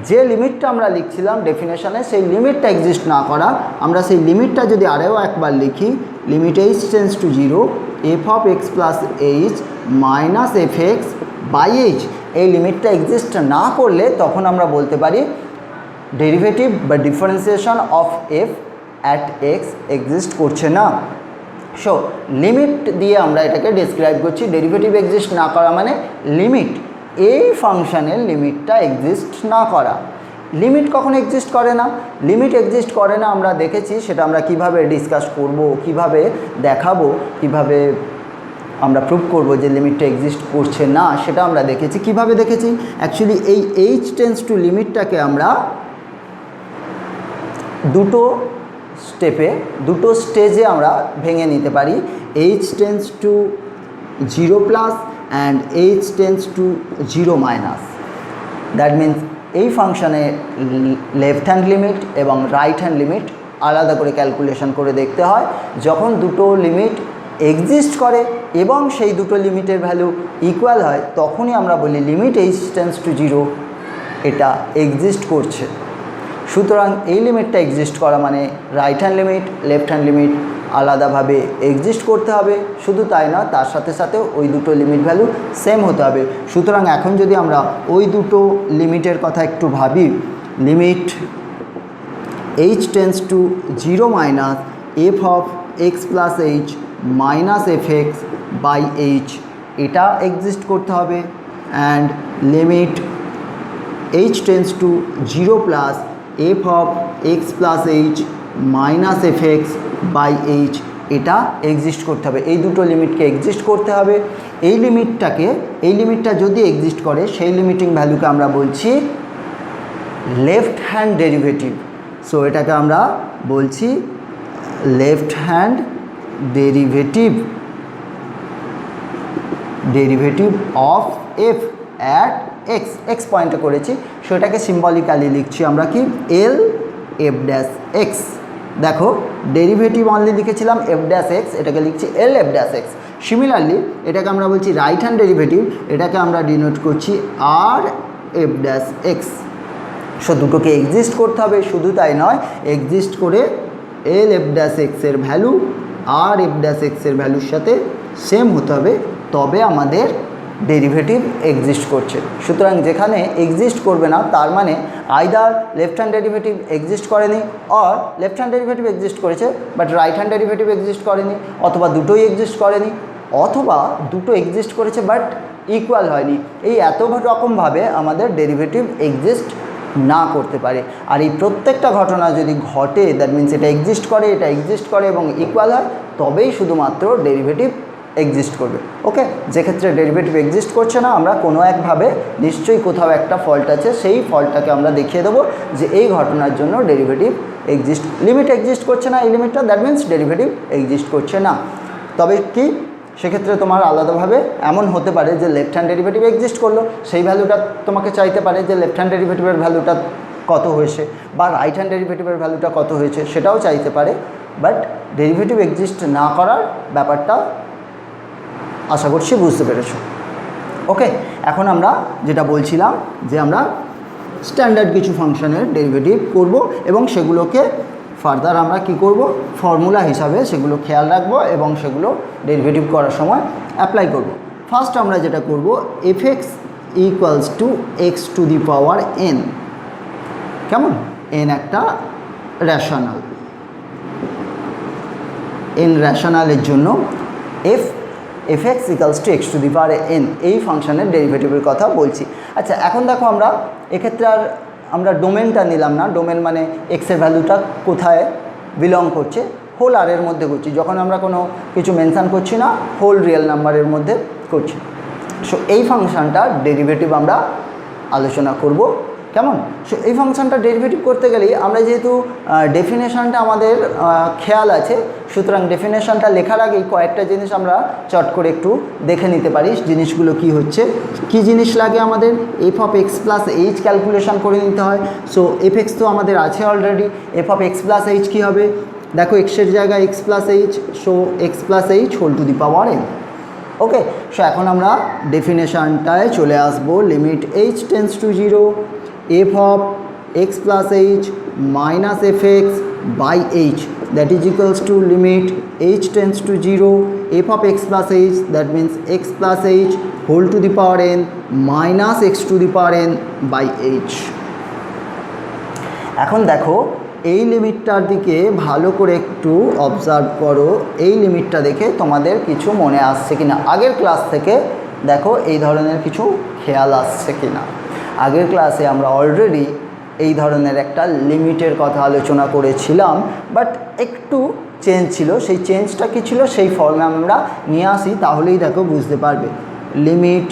যে লিমিটটা আমরা লিখছিলাম ডেফিনেশনে, সেই লিমিটটা এক্সিস্ট না করা। আমরা সেই লিমিটটা যদি আরও একবার লিখি, limit h tends to 0 f of x plus H minus F x by H, এই লিমিটটা এক্সিস্ট না করলে তখন আমরা বলতে পারি ডেরিভেটিভ বা differentiation of F at x exist করছে না। সো লিমিট দিয়ে আমরা এটাকে ডিসক্রাইব করছি। ডেরিভেটিভ এক্সিস্ট না করা মানে লিমিট, এই ফাংশনের লিমিটটা এক্সিস্ট না করা। লিমিট কখন এক্সিস্ট করে না? লিমিট এক্সিস্ট করে না আমরা দেখেছি, সেটা আমরা কিভাবে ডিসকাস করব, কিভাবে দেখাবো, কিভাবে আমরা প্রুভ করব যে লিমিটটা এক্সিস্ট করছে না, সেটা আমরা দেখেছি। কিভাবে দেখেছি? অ্যাকচুয়ালি এই এইচ টেন্ডস টু লিমিটটাকে আমরা দুটো স্টেজে আমরা ভেঙে নিতে পারি। H tends to 0 plus and H tends to 0 minus. That means এই ফাংশনে লেফট হ্যান্ড লিমিট এবং রাইট হ্যান্ড লিমিট আলাদা করে ক্যালকুলেশন করে দেখতে হয়। যখন দুটো লিমিট এক্সিস্ট করে এবং সেই দুটো লিমিটের ভ্যালু ইকুয়াল হয়, তখনই আমরা বলি লিমিট এইচ টেন্ডস টু 0 এটা এক্সিস্ট করছে। সুতরাং এই লিমিটটা এক্সিস্ট করা মানে right hand limit, left hand limit আলাদাভাবে এক্সিস্ট করতে হবে। শুধু তাই না, তার সাথে সাথে ওই দুটো লিমিট ভ্যালু সেম হতে হবে। সুতরাং এখন যদি আমরা ওই দুটো লিমিটের কথা একটু ভাবি, limit H tends to 0 minus F of x plus H minus F x by H, এটা এক্সিস্ট করতে হবে। And limit H tends to 0 plus F of x plus H minus F x by H, এটা exist করতে হবে। এই দুটো লিমিটকে exist করতে হবে। এই লিমিটটা যদি এক্সিস্ট করে, সেই লিমিটিং ভ্যালুকে আমরা বলছি লেফট হ্যান্ড ডেরিভেটিভ। সো এটাকে আমরা বলছি left hand derivative of F at x, x পয়েন্টে করেছি, সেটাকে সিম্বলিক্যালি লিখছি আমরা কি, এল এফ ড্যাশ এক্স। দেখো, ডেরিভেটিভ অনলি লিখেছিলাম এফ ড্যাশ এক্স, এটাকে লিখছি L F dash x. Similarly এটাকে আমরা বলছি রাইট হ্যান্ড ডেরিভেটিভ, এটাকে আমরা ডিনোট করছি আর এফ ড্যাশ এক্স। সো দুটোকে এক্সিস্ট করতে হবে। শুধু তাই নয়, এক্সিস্ট করে এল এফ ড্যাশ এক্সের ভ্যালু আর এফ ড্যাশ এক্সের ভ্যালুর সাথে সেম হতে হবে, তবে আমাদের ডেরিভেটিভ এক্সিস্ট করছে। সুতরাং যেখানে এক্সিস্ট করবে না, তার মানে either left hand derivative exist করেনি, or left hand derivative exist করেছে but right hand derivative exist করেনি, অথবা দুটোই এক্সিস্ট করেনি, অথবা দুটো এক্সিস্ট করেছে বাট ইকুয়াল হয়নি। এই এত রকমভাবে আমাদের ডেরিভেটিভ এক্সিস্ট না করতে পারে। আর এই প্রত্যেকটা ঘটনা যদি ঘটে, দ্যাট মিন্স এটা এক্সিস্ট করে এবং ইকুয়াল হয়, তবেই শুধুমাত্র ডেরিভেটিভ এক্সিস্ট করবে। ওকে, যেক্ষেত্রে ডেরিভেটিভ এক্সিস্ট করছে না, আমরা কোনো একভাবে নিশ্চয়ই কোথাও একটা ফল্ট আছে, সেই ফল্টটাকে আমরা দেখিয়ে দেবো যে এই ঘটনার জন্য ডেরিভেটিভ লিমিট এক্সিস্ট করছে না, এই লিমিটটা, দ্যাট মিন্স ডেরিভেটিভ এক্সিস্ট করছে না। তবে কি, সেক্ষেত্রে তোমার আলাদাভাবে এমন হতে পারে যে লেফট হ্যান্ড ডেরিভেটিভ এক্সিস্ট করলো, সেই ভ্যালুটা তোমাকে চাইতে পারে যে লেফট হ্যান্ড ডেরিভেটিভের ভ্যালুটা কত হয়েছে, বা রাইট হ্যান্ড ডেরিভেটিভের ভ্যালুটা কত হয়েছে, সেটাও চাইতে পারে। বাট ডেরিভেটিভ এক্সিস্ট না করার ব্যাপারটা আশা করছি বুঝতে পেরেছ। ওকে, এখন আমরা যেটা বলছিলাম যে আমরা স্ট্যান্ডার্ড কিছু ফাংশনের ডেরিভেটিভ করব এবং সেগুলোকে ফার্দার আমরা কি করব, ফর্মুলা হিসাবে সেগুলো খেয়াল রাখবো এবং সেগুলো ডেরিভেটিভ করার সময় অ্যাপ্লাই করব। ফার্স্ট আমরা যেটা করব, F x equals two x to the power N. কেমন? এন একটা রেশনাল। এন রেশনালের জন্য f(x) = x two the power n এই ফাংশনের ডেরিভেটিভের কথা বলছি। আচ্ছা, এখন দেখো আমরা এক্ষেত্রে আর আমরা ডোমেনটা নিলাম না। ডোমেন মানে এক্সের ভ্যালুটা কোথায় বিলং করছে, হোল আর এর মধ্যে করছি। যখন আমরা কোনো কিছু মেনশান করছি না, হোল রিয়েল নাম্বারের মধ্যে করছি। সো এই ফাংশনটার ডেরিভেটিভ আমরা আলোচনা করব, কেমন? সো এই ফাংশনটা ডেরিভেটিভ করতে গেলেই আমরা যেহেতু ডেফিনেশনটা আমাদের খেয়াল আছে, সুতরাং ডেফিনেশনটা লেখার আগেই কয়েকটা জিনিস আমরা চট করে একটু দেখে নিতে পারি জিনিসগুলো কি হচ্ছে। কি জিনিস লাগে আমাদের? f(x + h) ক্যালকুলেশন করে নিতে হয়। সো f(x) তো আমাদের আছে অলরেডি। f(x + h) কী হবে? দেখো এক্সের জায়গায় x + h, so x + h whole to the power n। Okay, so এখন আমরা ডেফিনেশনটায় চলে আসবো। Limit h tends to 0 f(x + h) minus f(x) by h, that is equals to limit h tends to 0 f(x + h), that means x + h whole to the power n minus x to the power n by h। এখন দেখো এই লিমিটটার দিকে ভালো করে একটু observe করো। এই লিমিটটা দেখে তোমাদের কিছু মনে আসছে কিনা, আগের ক্লাস থেকে দেখো এই ধরনের কিছু খেয়াল আসছে কিনা। আগের ক্লাসে আমরা অলরেডি এই ধরনের একটা লিমিটের কথা আলোচনা করেছিলাম, বাট একটু চেঞ্জ ছিল। সেই চেঞ্জটা কী ছিল সেই ফর্মে আমরা নিয়ে আসি, তাহলেই দেখো বুঝতে পারবে। Limit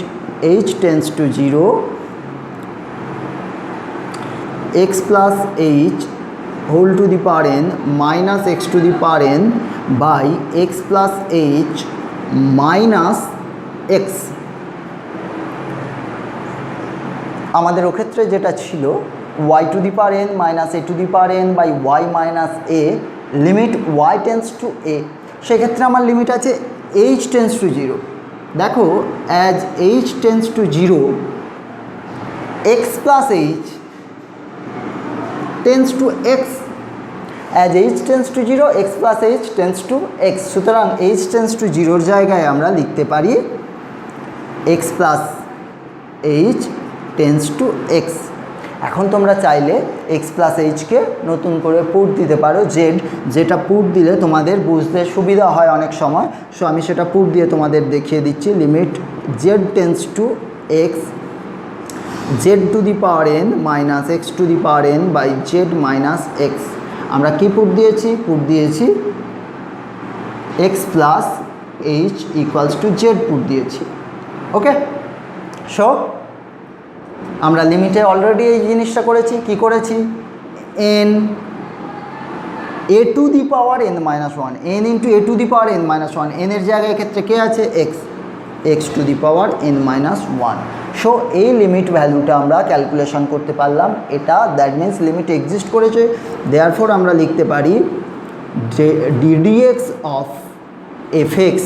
h tends to 0 x + h whole to the power n minus x to the power n by x + h minus x। আমাদের ওক্ষেত্রে যেটা ছিল y to the power n minus a to the power n by y minus a, limit y tends to a। সেক্ষেত্রে আমার limit আছে h tends to 0। দেখো as h tends to 0 x + h tends two x, as h tends to 0 x + h tends two x। সুতরাং h tends two 0-র জায়গায় আমরা লিখতে পারি x + h tends two x। এখন তোমরা চাইলে x + h-কে নতুন করে পুট দিতে পারো z, যেটা পুট দিলে তোমাদের বুঝতে সুবিধা হয় অনেক সময়। সো আমি সেটা পুট দিয়ে তোমাদের দেখিয়ে দিচ্ছি। Limit z tends to x z to the power n minus x to the power n by z minus x। আমরা কি পুট দিয়েছি? পুট দিয়েছি x plus h equals to z put দিয়েছি। ওকে, সো আমরা লিমিটে অলরেডি এই জিনিসটা করেছি। কি করেছি? n a to the power n minus 1, n into a to the power n minus 1, n এর জায়গায় এক্ষেত্রে কে আছে? x to the power n minus 1। So এই লিমিট ভ্যালুটা আমরা ক্যালকুলেশন করতে পারলাম। এটা দ্যাট মিন্স লিমিট এক্সিস্ট করেছে। দেয়ারফর আমরা লিখতে পারি ddx of f(x)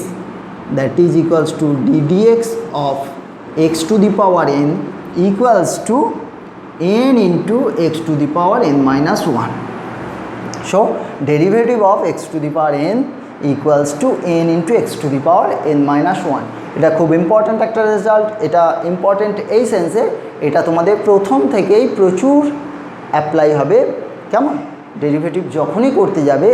that is equals to ddx of x to the power n equals to n into x to the power n minus 1। So derivative of x to the power n equals to n into x to the power n minus 1। এটা খুব important একটা result. এটা important এই সেন্সে এটা তোমাদের প্রথম থেকেই প্রচুর অ্যাপ্লাই হবে, কেমন? ডেরিভেটিভ যখনই করতে যাবে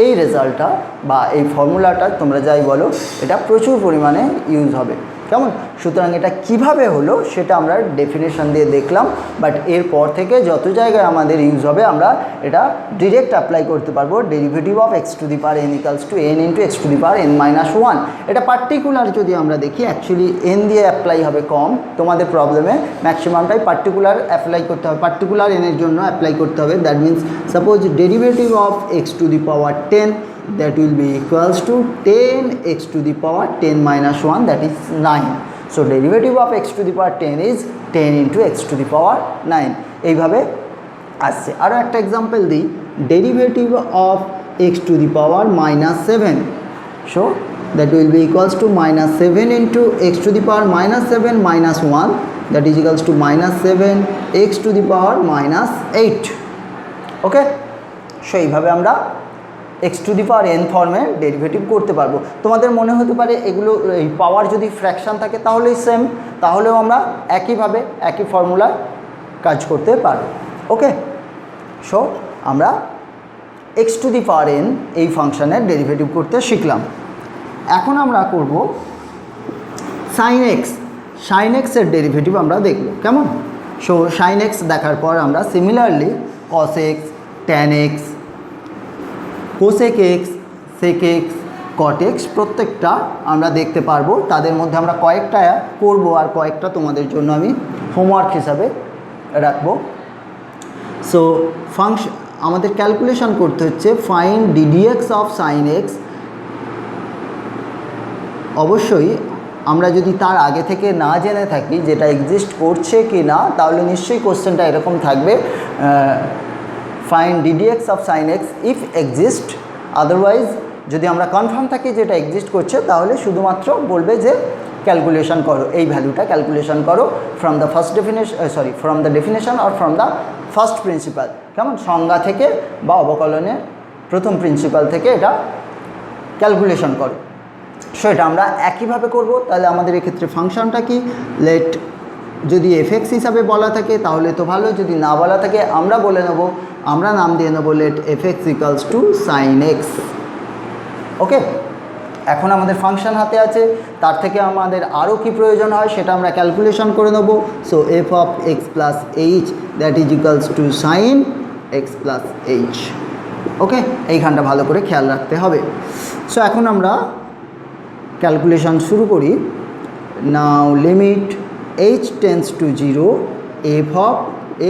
এই রেজাল্টটা বা এই ফর্মুলাটা তোমরা যাই বলো, এটা প্রচুর পরিমাণে ইউজ হবে, কেমন? সুতরাং এটা কিভাবে হলো সেটা আমরা ডেফিনেশন দিয়ে দেখলাম, বাট এরপর থেকে যত জায়গায় আমাদের ইউজ হবে আমরা এটা ডিরেক্ট অ্যাপ্লাই করতে পারবো। Derivative of x to the power n equals to n into x to the power n minus 1। এটা পার্টিকুলার যদি আমরা দেখি, অ্যাকচুয়ালি n দিয়ে অ্যাপ্লাই হবে কম, তোমাদের প্রবলেমে ম্যাক্সিমামটাই পার্টিকুলার অ্যাপ্লাই করতে হবে, পার্টিকুলার n এর জন্য অ্যাপ্লাই করতে হবে। That means suppose derivative of x to the power 10, that will be equals to 10x to the power 10 minus 1, that is 9। So derivative of x to the power 10 is 10 into x to the power 9। এইভাবে আসছে। আরও একটা example দিই, derivative of x to the power minus 7, so that will be equals to minus 7 into x to the power minus 7 minus 1, that is equals to minus 7 x to the power minus 8। Okay, so এইভাবে আমরা x to the power n ফর্মে derivative করতে পারবো। তোমাদের মনে হতে পারে এগুলো এই পাওয়ার যদি ফ্র্যাকশান থাকে তাহলেই সেম, তাহলেও আমরা একইভাবে একই ফর্মুলায় কাজ করতে পারবো। ওকে, সো আমরা x to the power n এই ফাংশনের ডেরিভেটিভ করতে শিখলাম। এখন আমরা করব সাইন এক্স। সাইন এক্সের ডেরিভেটিভ আমরা দেখব, কেমন? সো সাইন এক্স দেখার পর আমরা similarly cos x, tan x, cosec x, sec x, cot x প্রত্যেকটা আমরা দেখতে পারবো। তাদের মধ্যে আমরা কয়েকটা করব আর কয়েকটা তোমাদের জন্য আমি হোমওয়ার্ক হিসাবে রাখবো। সো ফাংশন আমাদের ক্যালকুলেশন করতে হচ্ছে find ddx of sine x. অবশ্যই আমরা যদি তার আগে থেকে না জেনে থাকি যেটা এক্সিস্ট করছে কি না, তাহলে নিশ্চয়ই কোশ্চেনটা এরকম থাকবে, find ddx of sine x if exist. Otherwise যদি আমরা কনফার্ম থাকি যেটা এক্সিস্ট করছে, তাহলে শুধুমাত্র বলবে যে ক্যালকুলেশন করো, এই ভ্যালুটা ক্যালকুলেশন করো from the first definition, from the definition or from the first principal, কেমন? সংজ্ঞা থেকে বা অবকলনের প্রথম প্রিন্সিপাল থেকে এটা ক্যালকুলেশন করো। সো এটা আমরা একইভাবে করব। তাহলে আমাদের এক্ষেত্রে ফাংশনটা কি, লেট, যদি এফএক্স হিসাবে বলা থাকে তাহলে তো ভালো, যদি না বলা থাকে আমরা বলে নেব, আমরা নাম দিয়ে নেবো let f x equals to sine x. Okay, এখন আমাদের ফাংশন হাতে আছে, তার থেকে আমাদের আরও কি প্রয়োজন হয় সেটা আমরা ক্যালকুলেশন করে নেব। So f of x plus h that is equals to sine x plus h. Okay, এইখানটা ভালো করে খেয়াল রাখতে হবে। সো এখন আমরা ক্যালকুলেশন শুরু করি। Now limit H tends to 0 f of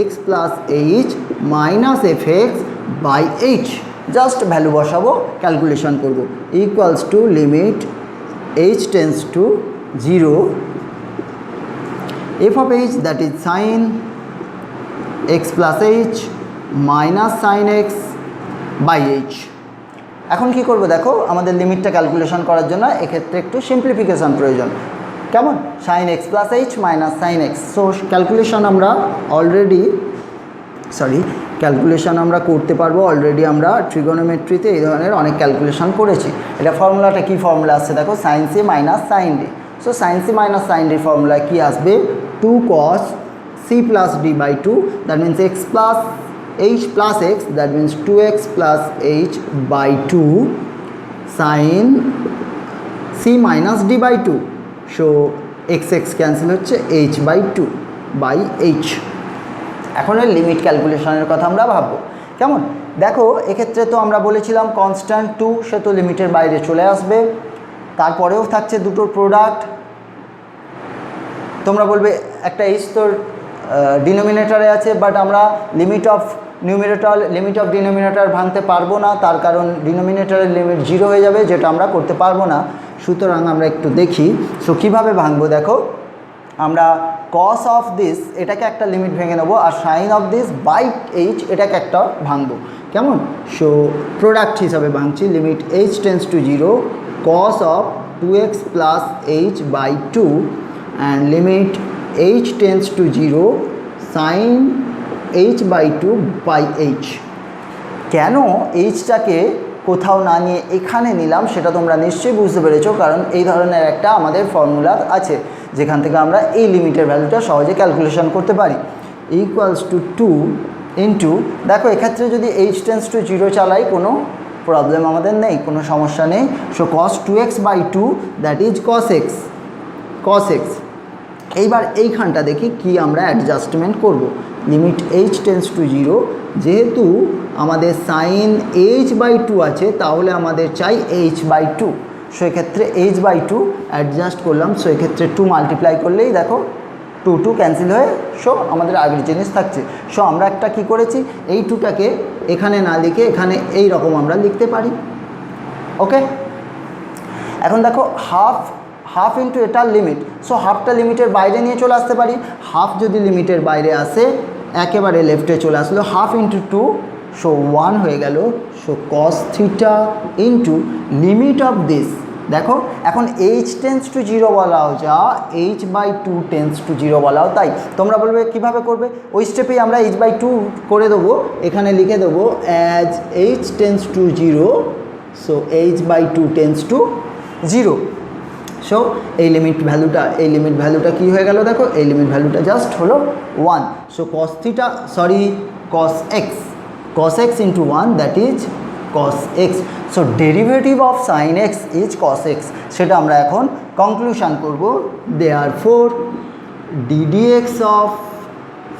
x plus H minus F x by h, just value বসাবো, ক্যালকুলেশন করব, equals to limit H tends to 0 f of h that is sine x plus H minus sine x by h. এখন কি করব দেখো, আমাদের লিমিটটা calculation করার জন্য এক্ষেত্রে একটু সিম্পলিফিকেশান প্রয়োজন, কেমন? Sine x plus H minus sine x. So calculation আমরা ক্যালকুলেশন আমরা করতে পারবো। অলরেডি আমরা ট্রিগোনোমেট্রিতে এই ধরনের অনেক ক্যালকুলেশন করেছি। এটা ফর্মুলাটা কী ফর্মুলা আসছে দেখো, sine c minus sine d. So sine c minus sine d formula কী আসবে, 2 cos c plus d by 2, that means x plus h plus x, that means 2x plus h by 2 sin c minus d by 2. So x cancel হচ্ছে h by 2 by h। এখন এই limit ক্যালকুলেশনের কথা আমরা ভাববো, কেমন? দেখো এক্ষেত্রে তো আমরা বলেছিলাম কনস্ট্যান্ট 2, সে তো লিমিটের বাইরে চলে আসবে। তারপরেও থাকছে দুটোর প্রোডাক্ট। তোমরা বলবে একটা h তোর ডিনোমিনেটরে আছে, বাট আমরা লিমিট অফ ডিনোমিনেটর ভাঙতে পারবো না, তার কারণ ডিনোমিনেটরের লিমিট 0 হয়ে যাবে, যেটা আমরা করতে পারবো না। সুতরাং আমরা একটু দেখি, সো কীভাবে ভাঙবো। দেখো আমরা কস অফ দিস এটাকে একটা লিমিট ভেঙে নেবো, আর sine of this by h এটাকে একটা ভাঙবো, কেমন? সো প্রোডাক্ট হিসাবে ভাঙছি, limit H tends to 0 cos of 2x plus h by 2 and limit H tends to 0 sine h by 2 by h. কেন এইচটাকে কোথাও না নিয়ে এখানে নিলাম সেটা তোমরা নিশ্চয়ই বুঝতে পেরেছো, কারণ এই ধরনের একটা আমাদের ফর্মুলা আছে যেখান থেকে আমরা এই লিমিটের ভ্যালুটা সহজে ক্যালকুলেশন করতে পারি। ইকুয়ালস টু 2 ইন্টু, দেখো এক্ষেত্রে যদি এইচ টেন্স টু 0 চালাই কোনো প্রবলেম আমাদের নেই, কোনো সমস্যা নেই। So cos 2x by 2 that is cos x। এইবার এইখানটা দেখি কি আমরা অ্যাডজাস্টমেন্ট করব। লিমিট এইচ টেন্স টু 0, যেহেতু আমাদের সাইন এইচ বাই 2 আছে, তাহলে আমাদের চাই এইচ বাই 2। সো এক্ষেত্রে এইচ বাই 2 অ্যাডজাস্ট করলাম। সো এক্ষেত্রে 2 মাল্টিপ্লাই করলেই দেখো 2 ক্যান্সেল হয়ে সো আমাদের আগের জিনিস থাকছে। সো আমরা একটা কি করেছি, এই 2টাকে এখানে না লিখে এখানে এই রকম আমরা লিখতে পারি। ওকে, এখন দেখো হাফ ইন্টু এটার লিমিট, সো হাফটা লিমিটের বাইরে নিয়ে চলে আসতে পারি। হাফ যদি লিমিটের বাইরে আসে একেবারে লেফটে চলে আসলো, হাফ ইন্টু 2 সো 1 হয়ে গেল। So cos theta into limit of this, দেখো এখন এইচ টেন্স টু 0 বলাও যা এইচ বাই 2 টেন্স টু 0 বলাও তাই। তোমরা বলবে কীভাবে করবে, ওই স্টেপেই আমরা এইচ বাই 2 করে দেবো, এখানে লিখে দেবো as H tends to 0 so H by 2 tends to 0। So এই লিমিট ভ্যালুটা কী হয়ে গেল দেখো, এই লিমিট ভ্যালুটা জাস্ট হলো 1। So cos x into 1 that is cos x. So derivative of sine x is cos x, সেটা আমরা এখন কনক্লুশন করব। Therefore ddx of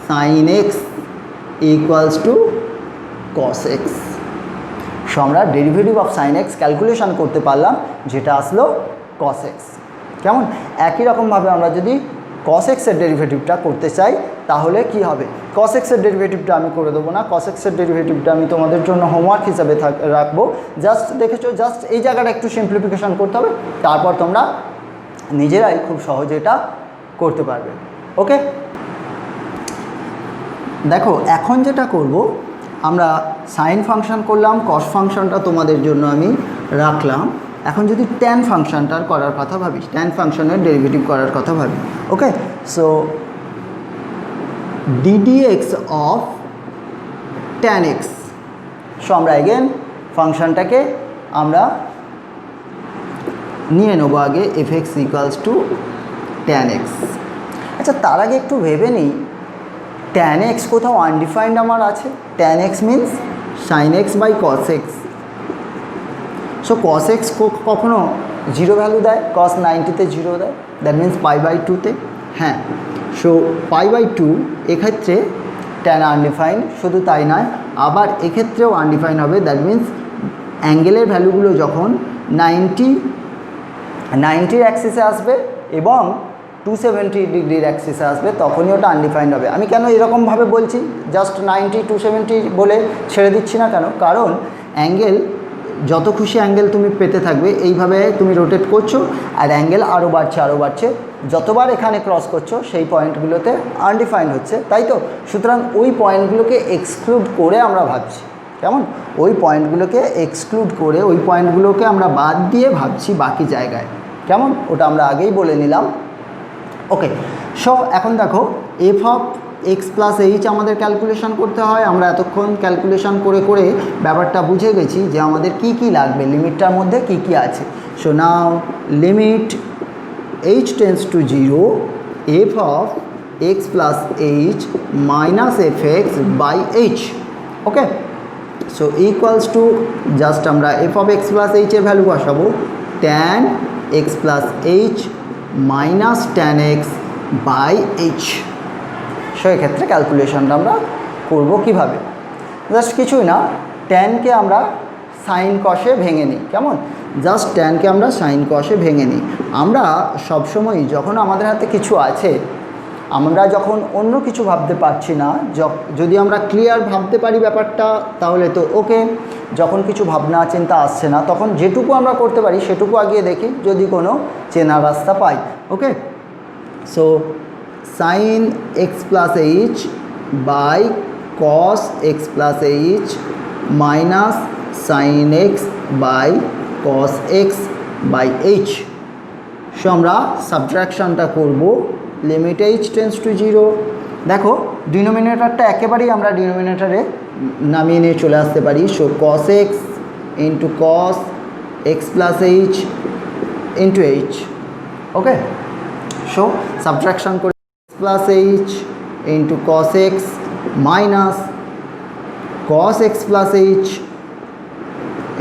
sine x equals to cos x. So আমরা derivative of sine x calculation করতে পারলাম, যেটা আসলো cos x। কেমন? একই রকমভাবে আমরা যদি cos x এর ডেরিভেটিভটা করতে চাই তাহলে কি হবে? cos x এর ডেরিভেটিভটা আমি করে দেবো না, cos x এর ডেরিভেটিভটা আমি তোমাদের জন্য হোমওয়ার্ক হিসাবে রাখবো। জাস্ট দেখেছো, জাস্ট এই জায়গাটা একটু সিম্পলিফিকেশন করতে হবে, তারপর তোমরা নিজেরাই খুব সহজে এটা করতে পারবে। ওকে, দেখো এখন যেটা করব, আমরা সাইন ফাংশন করলাম, কস ফাংশনটা তোমাদের জন্য আমি রাখলাম। এখন যদি ট্যান ফাংশনটার করার কথা ভাবি, ট্যান ফাংশনের ডেরিভেটিভ করার কথা ভাবি। Okay, so ddx of tan x. So আমরা এগেন ফাংশনটাকে আমরা নিয়ে নেবো আগে fx equals to tan x. আচ্ছা, তার আগে একটু ভেবে নিই, ট্যান এক্স কোথাও আনডিফাইন্ড আমার আছে? Tan x means sine x by cos x. So cos x কখনো 0 ভ্যালু দেয়, কস 90-তে 0 দেয়, দ্যাট মিনস π/2-তে। হ্যাঁ, সো π/2 এক্ষেত্রে ট্যান আনডিফাইন্ড। শুধু তাই নয়, আবার এক্ষেত্রেও আনডিফাইন্ড হবে, দ্যাট মিনস অ্যাঙ্গেলের ভ্যালুগুলো যখন 90-র অ্যাক্সিসে আসবে এবং 270 ডিগ্রির অ্যাক্সিসে আসবে, তখনই ওটা আনডিফাইন্ড হবে। আমি কেন এরকমভাবে বলছি, জাস্ট 90 270 বলে ছেড়ে দিচ্ছি না কেন? কারণ অ্যাঙ্গেল যত খুশি অ্যাঙ্গেল তুমি পেতে থাকবে, এইভাবে তুমি রোটেট করছো আর অ্যাঙ্গেল আরও বাড়ছে আরও বাড়ছে, যতবার এখানে ক্রস করছো সেই পয়েন্টগুলোতে আনডিফাইন্ড হচ্ছে, তাই তো? সুতরাং ওই পয়েন্টগুলোকে এক্সক্লুড করে আমরা ভাবছি। কেমন? ওই পয়েন্টগুলোকে এক্সক্লুড করে, ওই পয়েন্টগুলোকে আমরা বাদ দিয়ে ভাবছি বাকি জায়গায়। কেমন? ওটা আমরা আগেই বলে নিলাম। ওকে, সো এখন দেখো F of x plus H আমাদের ক্যালকুলেশন করতে হয়। আমরা এতক্ষণ ক্যালকুলেশন করে করে ব্যাপারটা বুঝে গেছি যে আমাদের কি কি লাগবে, লিমিটটার মধ্যে কি কি আছে। So now limit H tends to 0 f of x plus H minus F x by H. Okay, so equals to, just আমরা এফ অফ এক্স প্লাস এইচের ভ্যালু বসাবো, tan x plus H minus tan x by h. So এক্ষেত্রে ক্যালকুলেশনটা আমরা করবো কীভাবে? Just কিছুই না, ট্যানকে আমরা সাইন কষে ভেঙে নিই। কেমন? জাস্ট ট্যানকে আমরা সাইন কষে ভেঙে নিই। আমরা সবসময় যখন আমাদের হাতে কিছু আছে, আমরা যখন অন্য কিছু ভাবতে পারছি না, যদি আমরা ক্লিয়ার ভাবতে পারি ব্যাপারটা, তাহলে তো ওকে। যখন কিছু ভাবনা চিন্তা আসছে না, তখন যেটুকু আমরা করতে পারি সেটুকু আগিয়ে দেখি, যদি কোনো চেনা রাস্তা পাই। Okay, so sine x plus h by cos x plus H minus sine x by cos x by h. So আমরা সাবট্রাকশানটা করব, লিমিট এইচ টেন্স টু 0। দেখো ডিনোমিনেটরটা একেবারেই আমরা ডিনোমিনেটরে নামিয়ে নিয়ে চলে আসতে পারি। So cos x into cos x plus h into h. Okay, so subtraction করে plus h into cos x minus cos x plus h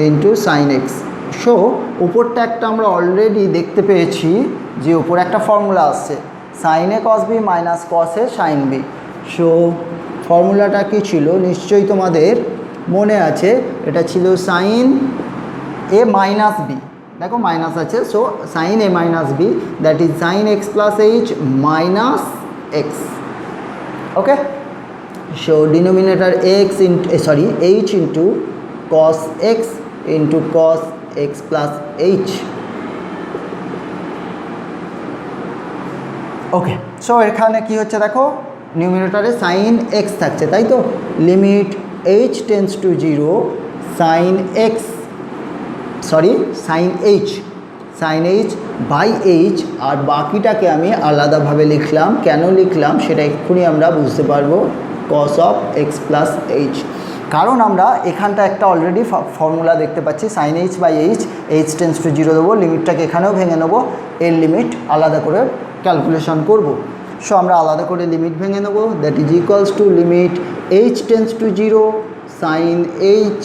into sine x. So উপরটা একটা আমরা অলরেডি দেখতে পেয়েছি যে উপরে একটা ফর্মুলা আসছে, sine a cos b minus cos a sine b. So ফর্মুলাটা কী ছিল নিশ্চয়ই তোমাদের মনে আছে, এটা ছিল সাইন এ মাইনাস বি। দেখো মাইনাস আছে, so sine a minus b, that is sine x plus H minus x. Okay, so denominator x h into cos x into cos x plus h. Okay, so এখানে কি হচ্ছে দেখো, নিউমিনেটরে sine x থাকছে, তাই তো? Limit H tends to 0 sine x sine h by h, আর বাকিটাকে আমি আলাদাভাবে লিখলাম। কেন লিখলাম সেটা এক্ষুনি আমরা বুঝতে পারবো, cos of x plus h. কারণ আমরা এখানটা একটা অলরেডি ফর্মুলা দেখতে পাচ্ছি, sine h by h tends to 0 দেবো, লিমিটটাকে এখানেও ভেঙে নেবো, এর লিমিট আলাদা করে ক্যালকুলেশন করব। সো আমরা আলাদা করে লিমিট ভেঙে নেবো, that is equals to limit H tends to 0 sine h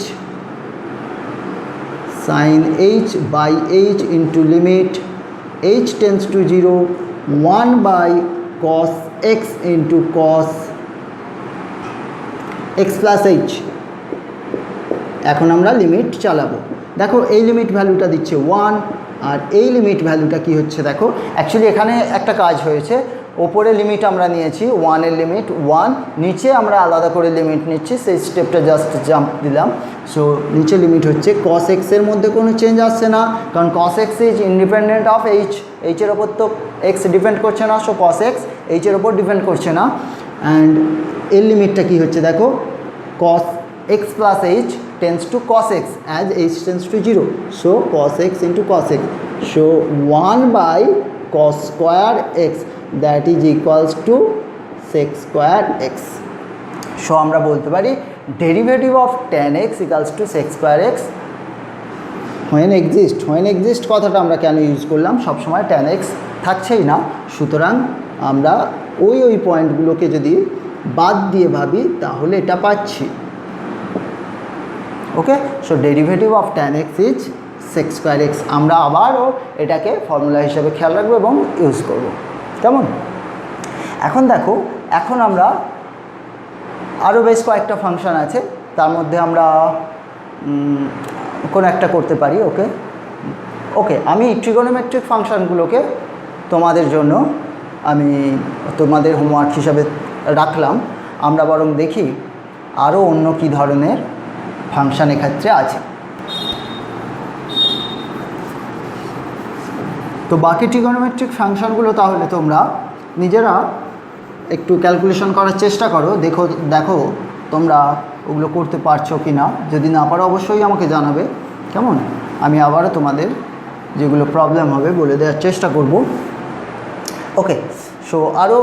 sin h by h into limit h tends to 0 1 by cos x into cos x plus h। এখন আমরা লিমিট চালাবো। দেখো এই লিমিট ভ্যালুটা দিচ্ছে 1 আর এই লিমিট ভ্যালুটা কি হচ্ছে দেখো, অ্যাকচুয়ালি এখানে একটা কাজ হয়েছে, ওপরে লিমিট আমরা নিয়েছি 1 এর লিমিট 1, নিচে আমরা আলাদা করে লিমিট নিচ্ছি, সেই স্টেপটা জাস্ট জাম্প দিলাম। সো নিচে লিমিট হচ্ছে cos x এর মধ্যে কোনো চেঞ্জ আসছে না, কারণ cos x is independent of h, এর ওপর তো x ডিপেন্ড করছে না, সো cos x এর ওপর ডিপেন্ড করছে না। অ্যান্ড এর লিমিটটা কি হচ্ছে দেখো, cos x plus h tends to cos x as h tends to 0, so cos x into cos x, so 1 by cos square x that is equals to sec square x। so আমরা বলতে পারি derivative of tan x equals to sec square x when exist কথাটা আমরা কেন use করলাম, সবসময় tan x থাকছেই না, সুতরাং আমরা ওই পয়েন্টগুলোকে যদি বাদ দিয়ে ভাবি তাহলে এটা পাচ্ছি। Okay, so derivative of tan x is sec square x। আমরা আবারও এটাকে ফর্মুলা হিসেবে খেয়াল রাখবো এবং ইউজ করব, কেমন? এখন দেখো, এখন আমরা আরও বেশ কয়েকটা ফাংশন আছে, তার মধ্যে আমরা কোনো একটা করতে পারি। ওকে আমি ট্রিগোনোমেট্রিক ফাংশনগুলোকে তোমাদের জন্য আমি তোমাদের হোমওয়ার্ক হিসাবে রাখলাম। আমরা বরং দেখি আরও অন্য কী ধরনের ফাংশন এক্ষেত্রে আছে। তো বাকি ট্রিগোনোমেট্রিক ফাংশনগুলো তাহলে তোমরা নিজেরা একটু ক্যালকুলেশন করার চেষ্টা করো, দেখো তোমরা ওগুলো করতে পারছো কি না। যদি না পারো অবশ্যই আমাকে জানাবে, কেমন? আমি আবারও তোমাদের যেগুলো প্রবলেম হবে বলে দেওয়ার চেষ্টা করব। ওকে, সো আরও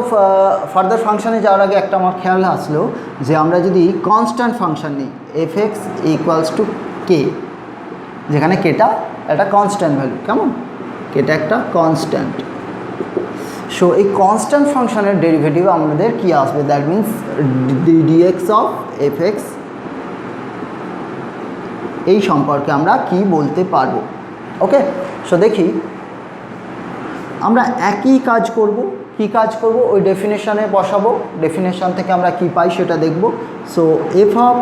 ফার্দার ফাংশানে যাওয়ার আগে একটা আমার খেয়াল আসলো যে আমরা যদি কনস্ট্যান্ট ফাংশান নিই f(x) ইকুয়ালস টু কে, যেখানে কেটা একটা কনস্ট্যান্ট ভ্যালু, কেমন? কেটা একটা কনস্ট্যান্ট। সো এই কনস্ট্যান্ট ফাংশনের ডেরিভেটিভ আমাদের কি আসবে, that means dx of f(x) এই সম্পর্কে আমরা কি বলতে পারবো। ওকে, সো দেখি আমরা একই কাজ করব। কি কাজ করব? ওই ডেফিনেশানে বসাবো, ডেফিনেশান থেকে আমরা কি পাই সেটা দেখব। So f of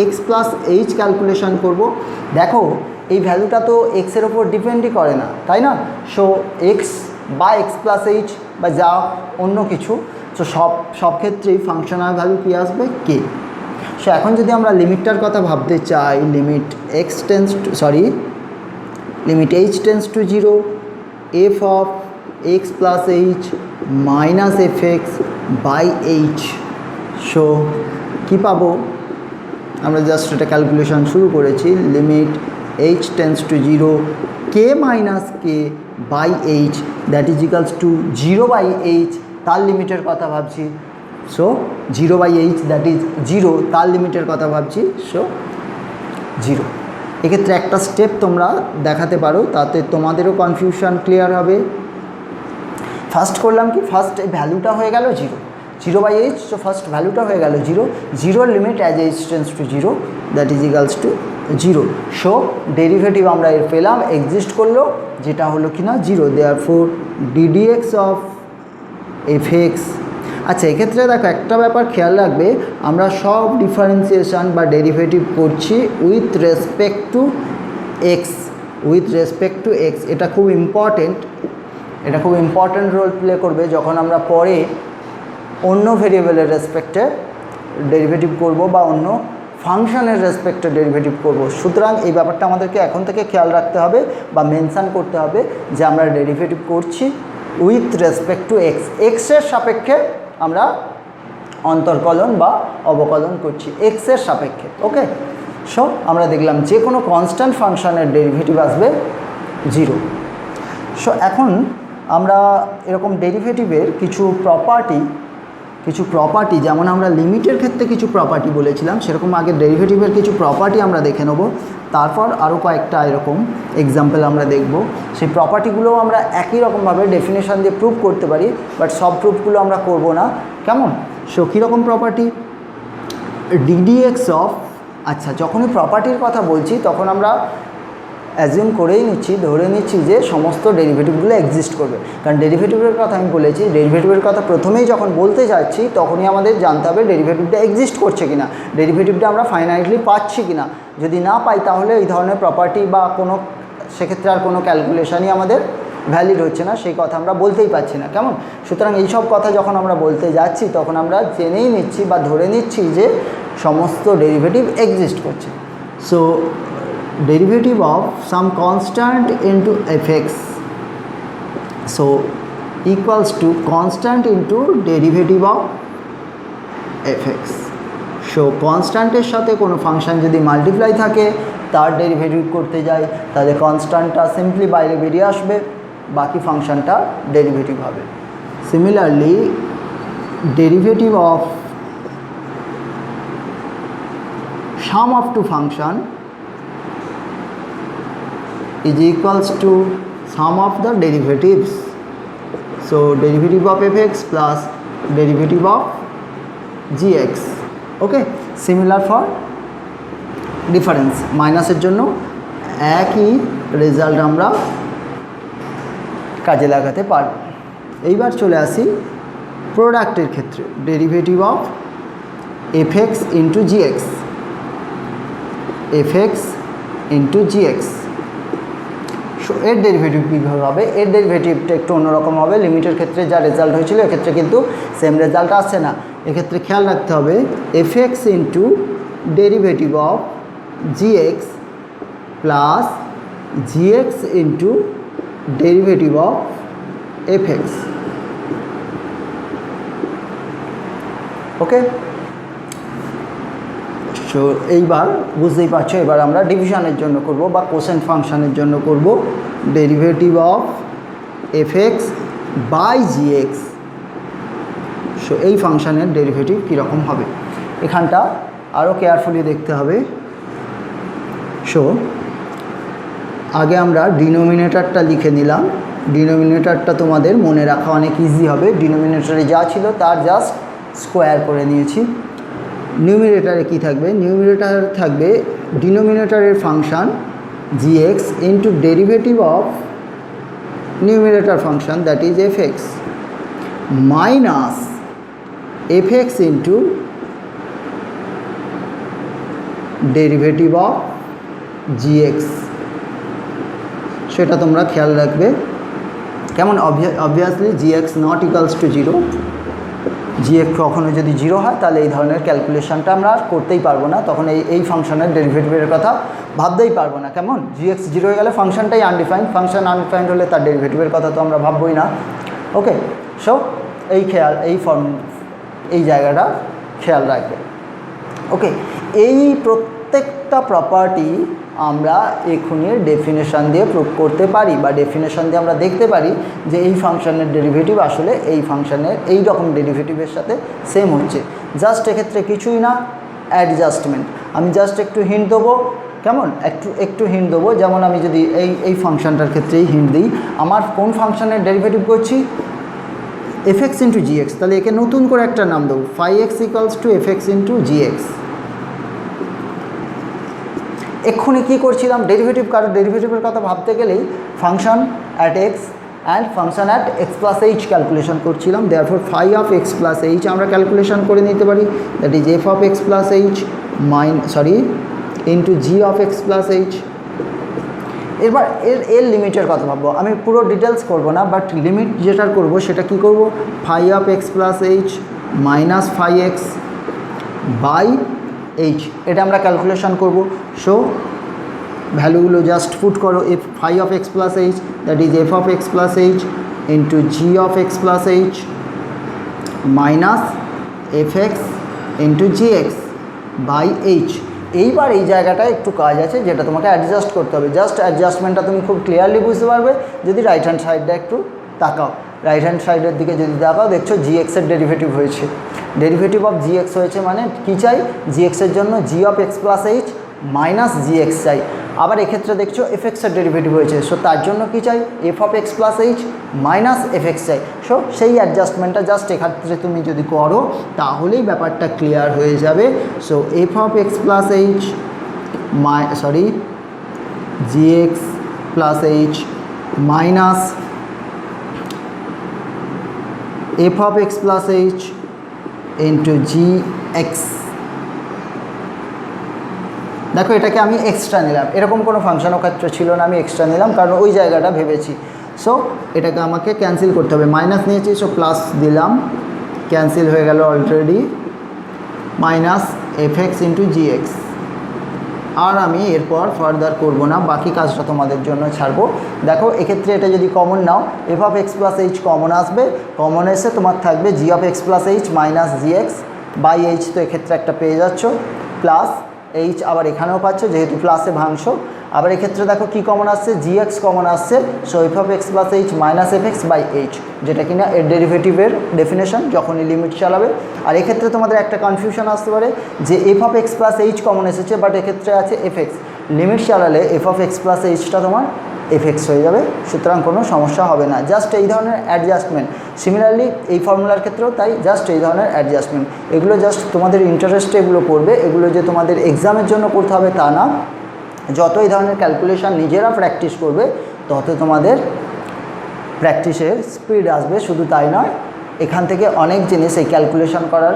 x plus h calculation করব। দেখো এই ভ্যালুটা তো এক্সের ওপর ডিপেন্ডই করে না, তাই না? সো এক্স বা এক্স প্লাস এইচ বা যা অন্য কিছু, সো সব ক্ষেত্রেই ফাংশনাল ভ্যালু কী আসবে, কে। সো এখন যদি আমরা লিমিটটার কথা ভাবতে চাই, limit h tends to 0 f of x plus H minus f(x) by h। So কী পাবো? আমরা জাস্ট এটা ক্যালকুলেশন শুরু করেছি, limit h tends to 0 k minus k by h that is equals to 0 by h, তার লিমিটের কথা ভাবছি। So 0 by h that is 0, তার লিমিটের কথা ভাবছি, সো 0। এক্ষেত্রে একটা স্টেপ তোমরা দেখাতে পারো, তাতে তোমাদেরও কনফিউশন ক্লিয়ার হবে। ফার্স্ট করলাম কি, ফার্স্ট এই ভ্যালুটা হয়ে গেল 0 বাই h, সো ফার্স্ট ভ্যালুটা হয়ে গেল 0 limit as h tends to 0 that is equals to 0। So derivative আমরা এর পেলাম, এক্সিস্ট করলো, যেটা হলো কি না 0, দেয়ারফর ddx অফ f(x). আচ্ছা, এক্ষেত্রে দেখো একটা ব্যাপার খেয়াল রাখবে, আমরা সব ডিফারেন্সিয়েশান বা ডেরিভেটিভ করছি উইথ রেসপেক্ট টু x। এটা খুব ইম্পর্টেন্ট রোল প্লে করবে যখন আমরা পরে অন্য ভেরিয়েবলের রেসপেক্টে ডেরিভেটিভ করব বা অন্য ফাংশনের রেসপেক্টে ডেরিভেটিভ করব। সুতরাং এই ব্যাপারটা আমাদেরকে এখন থেকে খেয়াল রাখতে হবে বা মেনশান করতে হবে যে আমরা ডেরিভেটিভ করছি উইথ রেসপেক্ট টু এক্সের সাপেক্ষে আমরা অন্তর্কলন বা অবকলন করছি, এক্সের সাপেক্ষে। ওকে, সো আমরা দেখলাম যে কোনো কনস্ট্যান্ট ফাংশনের ডেরিভেটিভ আসবে 0। সো এখন আমরা এরকম ডেরিভেটিভের কিছু প্রপার্টি যেমন আমরা লিমিটের ক্ষেত্রে কিছু প্রপার্টি বলেছিলাম, সেরকম আগে ডেরিভেটিভের কিছু প্রপার্টি আমরা দেখে নেব, তারপর আরও কয়েকটা এরকম এক্সাম্পল আমরা দেখব। সেই প্রপার্টিগুলোও আমরা একই রকমভাবে ডেফিনেশান দিয়ে প্রুভ করতে পারি, বাট সব প্রুফগুলো আমরা করব না, কেমন? সো কীরকম প্রপার্টি, ddx অফ, আচ্ছা যখনই প্রপার্টির কথা বলছি তখন আমরা অ্যাজিউম করেই নিচ্ছি, ধরে নিচ্ছি যে সমস্ত ডেরিভেটিভগুলো এক্সিস্ট করবে। কারণ ডেরিভেটিভের কথা আমি বলেছি, ডেরিভেটিভের কথা প্রথমেই যখন বলতে যাচ্ছি তখনই আমাদের জানতে হবে ডেরিভেটিভটা এক্সিস্ট করছে কিনা, ডেরিভেটিভটা আমরা ফাইনাইটলি পাচ্ছি কিনা। যদি না পাই তাহলে এই ধরনের প্রপার্টি বা কোনো সেক্ষেত্রে আর কোনো ক্যালকুলেশনই আমাদের ভ্যালিড হচ্ছে না, সেই কথা আমরা বলতেই পারছি না, কেমন? সুতরাং এইসব কথা যখন আমরা বলতে যাচ্ছি তখন আমরা জেনেই নিচ্ছি বা ধরে নিচ্ছি যে সমস্ত ডেরিভেটিভ এক্সিস্ট করছে। So derivative of some constant into f x so equals to constant into derivative of f x. So কনস্ট্যান্টের সাথে কোনো ফাংশন যদি মাল্টিপ্লাই থাকে তার ডেরিভেটিভ করতে যাই তাহলে কনস্ট্যান্টটা সিম্পলি বাইরে বেরিয়ে আসবে, বাকি ফাংশনটা ডেরিভেটিভ হবে। Similarly derivative of sum of two function is equals to sum of the derivatives. So derivative of fx plus derivative of gx. Okay, similar for difference, মাইনাসের জন্য একই রেজাল্ট আমরা কাজে লাগাতে পারব। এইবার চলে আসি প্রোডাক্টের ক্ষেত্রে, derivative of fx into gx, fx into gx। So এর ডেরিভেটিভ কীভাবে হবে? এর ডেরিভেটিভটা একটু অন্যরকম হবে। লিমিটের ক্ষেত্রে যা রেজাল্ট হয়েছিল এক্ষেত্রে কিন্তু সেম রেজাল্ট আসছে না। এক্ষেত্রে খেয়াল রাখতে হবে fx into derivative of gx plus gx into derivative of fx। Okay, so এইবার বুঝতেই পারছো, এবার আমরা ডিভিশনের জন্য করব বা কোসেন্ট ফাংশনের জন্য করব derivative of f x by g x. So এই ফাংশনের ডেরিভেটিভ কীরকম হবে এখানটা আরও কেয়ারফুলি দেখতে হবে। সো আগে আমরা ডিনোমিনেটরটা লিখে নিলাম। ডিনোমিনেটরটা তোমাদের মনে রাখা অনেক ইজি হবে। ডিনোমিনেটরে যা ছিল তার জাস্ট স্কোয়ার করে নিয়েছি। নিউমিনেটরে কি থাকবে? নিউমিনেটরে থাকবে ডিনোমিনেটরের function gx into derivative of numerator function that is fx minus fx into derivative of gx। সেটা তোমরা খেয়াল রাখবে, কেমন? Obviously gx not equals to 0। gx কখনো যদি 0 হয় তাহলে এই ধরনের ক্যালকুলেশনটা আমরা আর করতেই পারবো না, তখন এই ফাংশনের ডেরিভেটিভের কথা ভাবতেই পারবো না, কেমন? gx 0 হয়ে গেলে ফাংশনটাই আনডিফাইন্ড, ফাংশন আনডিফাইন্ড হলে তার ডেরিভেটিভের কথা তো আমরা ভাববই না। ওকে, সো এই জায়গাটা খেয়াল রাখবে। ওকে, এই প্রত্যেকটা প্রপার্টি আমরা এক্ষুনি ডেফিনেশন দিয়ে প্রুভ করতে পারি বা ডেফিনেশন দিয়ে আমরা দেখতে পারি যে এই ফাংশনের ডেরিভেটিভ আসলে এই ফাংশনের এই রকম ডেরিভেটিভের সাথে সেম হচ্ছে। জাস্ট এক্ষেত্রে কিছুই না, অ্যাডজাস্টমেন্ট। আমি জাস্ট একটু হিন্ট দেবো, কেমন? একটু হিন্ট দেবো। যেমন আমি যদি এই ফাংশনটার ক্ষেত্রেই হিন্ট দিই, আমার কোন ফাংশনের ডেরিভেটিভ করছি? fx into gx। তাহলে একে নতুন করে একটা নাম দেবো, phi x equals to fx into gx। এক্ষুনি কী করছিলাম? ডেরিভেটিভ, কারণ ডেরিভেটিভের কথা ভাবতে গেলেই function at x and function at x plus h calculation করছিলাম। Therefore phi of x plus h আমরা ক্যালকুলেশন করে নিতে পারি, that is f of x plus h into g of x plus h. এবার এর লিমিটের কথা ভাববো। আমি পুরো ডিটেলস করব না, বাট লিমিট যেটার করব সেটা কি করব? Phi of x plus H minus phi x by H, এটা আমরা ক্যালকুলেশন করব। সো ভ্যালুগুলো জাস্ট পুট করো, f phi of x plus h that is f of x plus h into g of x plus H minus F x into g x by h. এইবার এই জায়গাটায় একটু কাজ আছে যেটা তোমাকে অ্যাডজাস্ট করতে হবে। জাস্ট অ্যাডজাস্টমেন্টটা তুমি খুব ক্লিয়ারলি বুঝতে পারবে যদি রাইট হ্যান্ড সাইডটা একটু তাকাও। রাইট হ্যান্ড সাইডের দিকে যদি তাকাও দেখছো জিএক্সের ডেরিভেটিভ হয়েছে। ডেরিভেটিভ অফ জিএক্স হয়েছে মানে কী চাই? জিএক্সের জন্য g of x plus H minus g x চাই। আবার এক্ষেত্রে দেখছো এফএক্সের ডেরিভেটিভ হয়েছে, সো তার জন্য কী চাই? F of x plus H minus FX চাই। সো সেই অ্যাডজাস্টমেন্টটা জাস্ট এক্ষেত্রে তুমি যদি করো তাহলেই ব্যাপারটা ক্লিয়ার হয়ে যাবে। So f of x plus H gx plus h minus f of x plus h into gx। দেখো এটাকে আমি এক্সট্রা নিলাম, এরকম কোনো ফাংশনও ক্ষেত্রে ছিল না, আমি এক্সট্রা নিলাম কারণ ওই জায়গাটা ভেবেছি। সো এটাকে আমাকে ক্যান্সেল করতে হবে, মাইনাস নিয়েছি সো প্লাস দিলাম, ক্যান্সেল হয়ে গেল already, minus F x into g x. আর আমি এরপর ফার্দার করবো না, বাকি কাজটা তোমাদের জন্য ছাড়বো। দেখো এক্ষেত্রে এটা যদি কমন নাও, f of x plus h common আসবে, কমন এসে তোমার থাকবে g of x plus H minus g x by h, তো এক্ষেত্রে একটা পেয়ে যাচ্ছ, প্লাস এইচ আবার এখানেও পাচ্ছ যেহেতু প্লাসে ভাঙছ। আবার এক্ষেত্রে দেখো কি কমন আসছে, জিএক্স কমন আসছে, so f of x plus H minus F x by h, যেটা কিনা এর ডেরিভেটিভের ডেফিনেশন যখনই লিমিট চালাবে। আর এক্ষেত্রে তোমাদের একটা কনফিউশন আসতে পারে যে F of x plus h common এসেছে, বাট এক্ষেত্রে আছে এফ এক্স, লিমিট চালালে এফ অফ এক্স প্লাস এইচটা তোমার এফ এক্স হয়ে যাবে, সুতরাং কোনো সমস্যা হবে না। জাস্ট এই ধরনের অ্যাডজাস্টমেন্ট, সিমিলারলি এই ফর্মুলার ক্ষেত্রেও তাই, জাস্ট এই ধরনের অ্যাডজাস্টমেন্ট, এগুলো জাস্ট তোমাদের ইন্টারেস্টে এগুলো করবে, এগুলো যে তোমাদের এক্সামের জন্য করতে হবে তা না। যত এই ধরনের ক্যালকুলেশন নিজেরা প্র্যাকটিস করবে তত তোমাদের প্র্যাকটিসের স্পিড আসবে। শুধু তাই নয়, এখান থেকে অনেক জিনিস এই ক্যালকুলেশন করার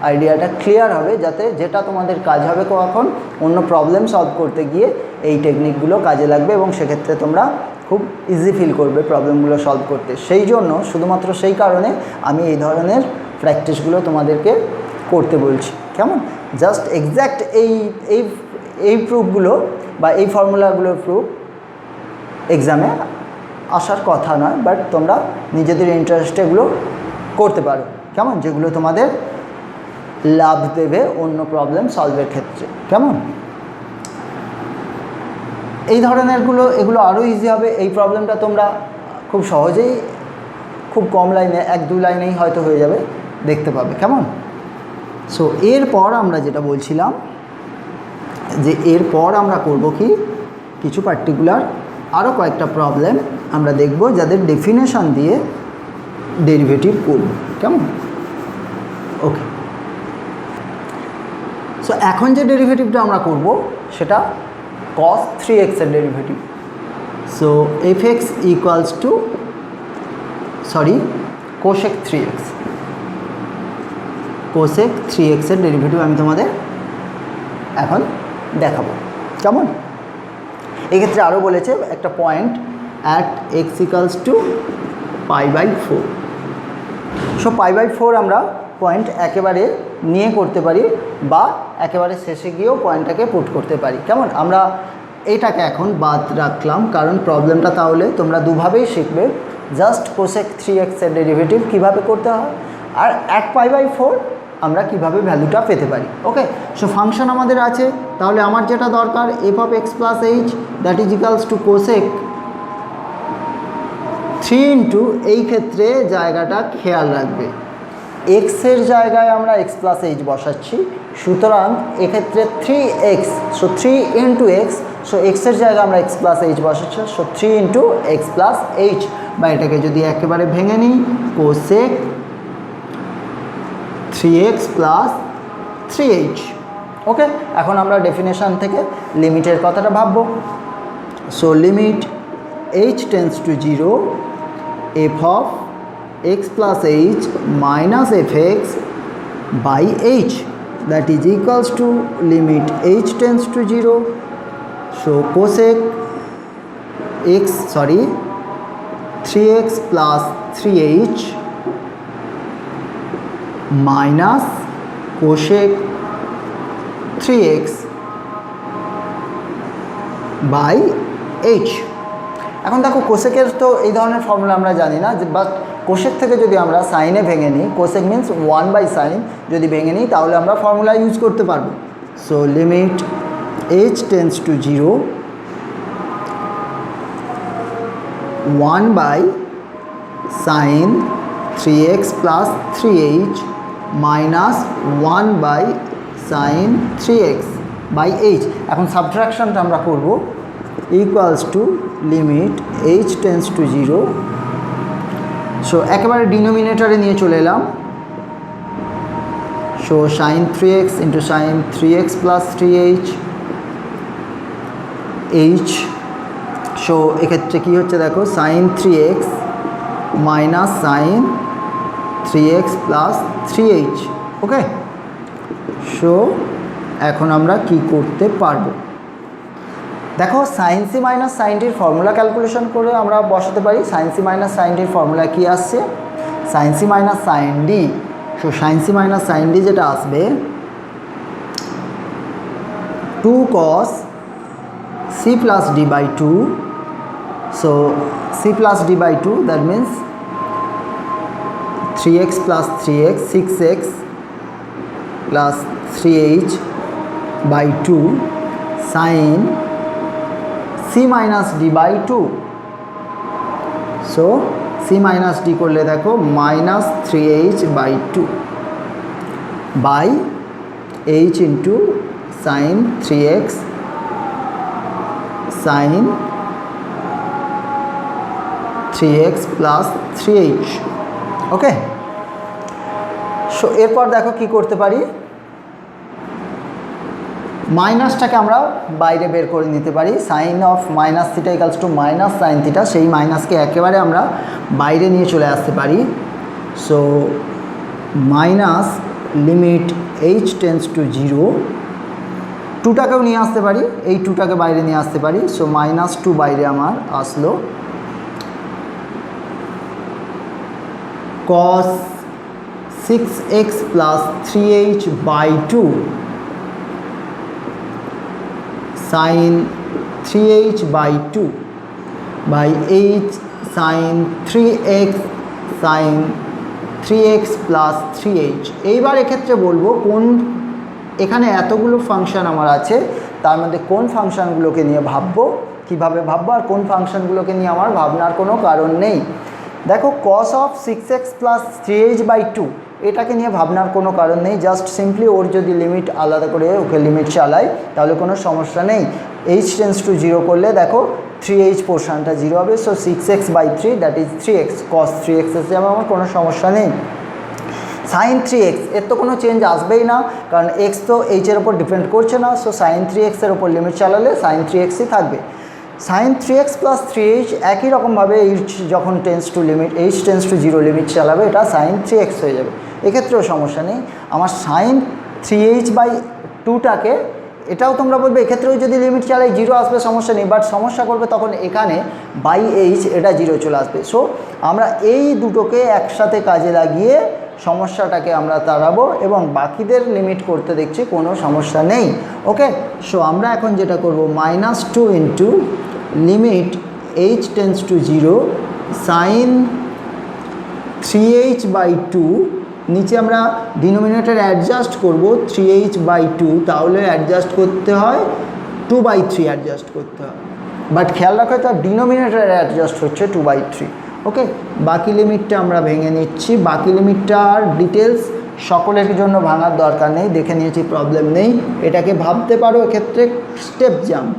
আইডিয়াটা ক্লিয়ার হবে, যাতে যেটা তোমাদের কাজ হবে কখন অন্য প্রবলেম সলভ করতে গিয়ে এই টেকনিকগুলো কাজে লাগবে এবং সেক্ষেত্রে তোমরা খুব ইজি ফিল করবে প্রবলেমগুলো সলভ করতে। সেই জন্য শুধুমাত্র সেই কারণে আমি এই ধরনের প্র্যাকটিসগুলো তোমাদেরকে করতে বলছি, কেমন? জাস্ট এক্স্যাক্ট এই প্রুফগুলো বা এই ফর্মুলাগুলোর প্রুফ এক্সামে আসার কথা নয়, বাট তোমরা নিজেদের ইন্টারেস্টে এগুলো করতে পারো, কেমন? যেগুলো তোমাদের লাভ দেবে অন্য প্রবলেম সলভের ক্ষেত্রে, কেমন? এই ধরনেরগুলো এগুলো আরও ইজি হবে। এই প্রবলেমটা তোমরা খুব সহজেই খুব কম লাইনে 1-2 লাইনেই হয়তো হয়ে যাবে, দেখতে পাবে, কেমন? সো এরপর আমরা যেটা বলছিলাম যে এরপর আমরা করব কি, কিছু পার্টিকুলার আরও কয়েকটা প্রবলেম আমরা দেখব যাদের ডেফিনেশন দিয়ে ডেরিভেটিভ করব, কেমন? ওকে, সো এখন যে ডেরিভেটিভটা আমরা করব সেটা cos 3x এর derivative. So F x equals two cosec 3x, cosec 3x এর ডেরিভেটিভ আমি তোমাদের এখন দেখাবো, কেমন? এক্ষেত্রে আরও বলেছে একটা point at x equals to π/4। So π/4 আমরা পয়েন্ট একেবারে নিয়ে করতে পারি বা একেবারে শেষে গিয়েও পয়েন্টটাকে পুট করতে পারি, কেমন? আমরা এইটাকে এখন বাদ রাখলাম কারণ প্রবলেমটা তাহলে তোমরা দুভাবেই শিখবে, জাস্ট কোসেক 3x এর ডেরিভেটিভ কীভাবে করতে হয় আর অ্যাট π/4 আমরা কিভাবে ভ্যালুটা পেতে পারি। ওকে, সো ফাংশন আমাদের আছে, তাহলে আমার যেটা দরকার F of x plus h that is equals two cosec 3 into, এই ক্ষেত্রে জায়গাটা খেয়াল রাখবে এক্সের জায়গায় আমরা এক্স প্লাস এইচ বসাচ্ছি, সুতরাং এক্ষেত্রে 3x, so 3 into x, so এক্সের জায়গায় আমরা এক্স প্লাস এইচ বসাচ্ছি, so 3 into x plus H, বা এটাকে যদি একেবারে ভেঙে নিই কোসেক 3x প্লাস 3h। ওকে, এখন আমরা ডেফিনেশান থেকে লিমিটের কথাটা ভাববো। So limit h tends to 0 f of x plus h minus fx by h, that is equals to limit h tends to 0. So cosec 3x plus 3h minus cosec 3x by h। এখন দেখো কোসেকের তো এই ধরনের formula আমরা জানি না, যে but cosec থেকে যদি আমরা সাইনে ভেঙে নিই, কোসেক মিন্স 1/sin, যদি ভেঙে নিই তাহলে আমরা ফর্মুলা ইউজ করতে পারবো। So limit h tends to 0 1/sin 3x plus 3h minus 1/sin 3x by h। এখন সাবট্রাকশনটা আমরা করব, equals to limit h tends to 0, so একেবারে ডিনোমিনেটরে নিয়ে চলে এলাম, so sin 3x into sin 3x plus 3h, h so এক্ষেত্রে কী হচ্ছে দেখো, sine 3x minus sine 3x plus 3h। Okay, so এখন আমরা কি করতে পারবো, দেখো সাইন সি মাইনাস সাইন টির ফর্মুলা ক্যালকুলেশন করে আমরা বসাতে পারি। সাইন সি মাইনাস সাইন টির ফর্মুলা কী আসছে, sine c minus sine d. So sine c minus sine d যেটা আসবে 2 cos c plus d by 2. So c plus d by 2, that means 3x plus 3x, 6x plus 3h by 2 sin c minus d by 2. So c minus d করলে দেখো minus 3h by 2 by h into sin 3x sin 3x plus 3h। Okay, so এরপর দেখো কি করতে পারি, মাইনাসটাকে আমরা বাইরে বের করে নিতে পারি। Sine of minus theta equals to minus sine theta, সেই মাইনাসকে একেবারে আমরা বাইরে নিয়ে চলে আসতে পারি। So minus limit h tends to 0, 2টাকেও নিয়ে আসতে পারি, এই 2টাকে বাইরে নিয়ে আসতে পারি। সো মাইনাস 2 বাইরে আমার আসলো, cos 6x plus 3h by 2 sin 3h by 2 by h sin 3x sin 3x plus 3h। এইবার এক্ষেত্রে বলবো কোন, এখানে এতগুলো ফাংশন আমার আছে, তার মধ্যে কোন ফাংশনগুলোকে নিয়ে ভাববো, কিভাবে ভাববো, আর কোন ফাংশনগুলোকে নিয়ে আমার ভাবনার কোনো কারণ নেই। দেখো cos of 6x plus 3h by 2, এটাকে নিয়ে ভাবনার কোনো কারণ নেই। জাস্ট সিম্পলি ওর যদি লিমিট আলাদা করে ওকে লিমিট চালাই তাহলে কোনো সমস্যা নেই। h টেন্স টু 0 করলে দেখো 3h পোর্শনটা 0 হবে। So 6x by 3 that is 3x, cos 3x এসে যাবে, আমার কোনো সমস্যা নেই। সাইন 3x এর তো কোনো চেঞ্জ আসবেই না, কারণ x তো h এর ওপর ডিপেন্ড করছে না। সো সাইন 3x এর ওপর লিমিট চালালে সাইন 3xই থাকবে। সাইন 3x প্লাস 3h একই রকমভাবে h যখন tends to limit, h tends to 0 limit চালাবে, এটা সাইন 3x হয়ে যাবে, এক্ষেত্রেও সমস্যা নেই। আমার সাইন 3h বাই 2টাকে, এটাও তোমরা বলবে এক্ষেত্রেও যদি লিমিট চালাই 0 আসবে, সমস্যা নেই, বাট সমস্যা করবে তখন এখানে বাই h এটা 0 চলে আসবে। সো আমরা এই দুটোকে একসাথে কাজে লাগিয়ে সমস্যাটাকে আমরা তাড়াবো এবং বাকিদের লিমিট করতে দেখছি কোনো সমস্যা নেই। ওকে, সো আমরা এখন যেটা করব, -2 into limit h tends to 0 sine 3h by 2, নিচে আমরা ডিনোমিনেটর অ্যাডজাস্ট করব 3h বাই 2, তাহলে অ্যাডজাস্ট করতে হয় 2/3 অ্যাডজাস্ট করতে হয়, বাট খেয়াল রাখো তার ডিনোমিনেটর অ্যাডজাস্ট হচ্ছে 2/3। ওকে, বাকি লিমিটটা আমরা ভেঙে নিচ্ছি, বাকি লিমিটটার ডিটেলস সকলের জন্য ভাঙার দরকার নেই, দেখে নিয়েছি, প্রবলেম নেই। এটাকে ভাবতে পারো এক্ষেত্রে স্টেপ জাম্প,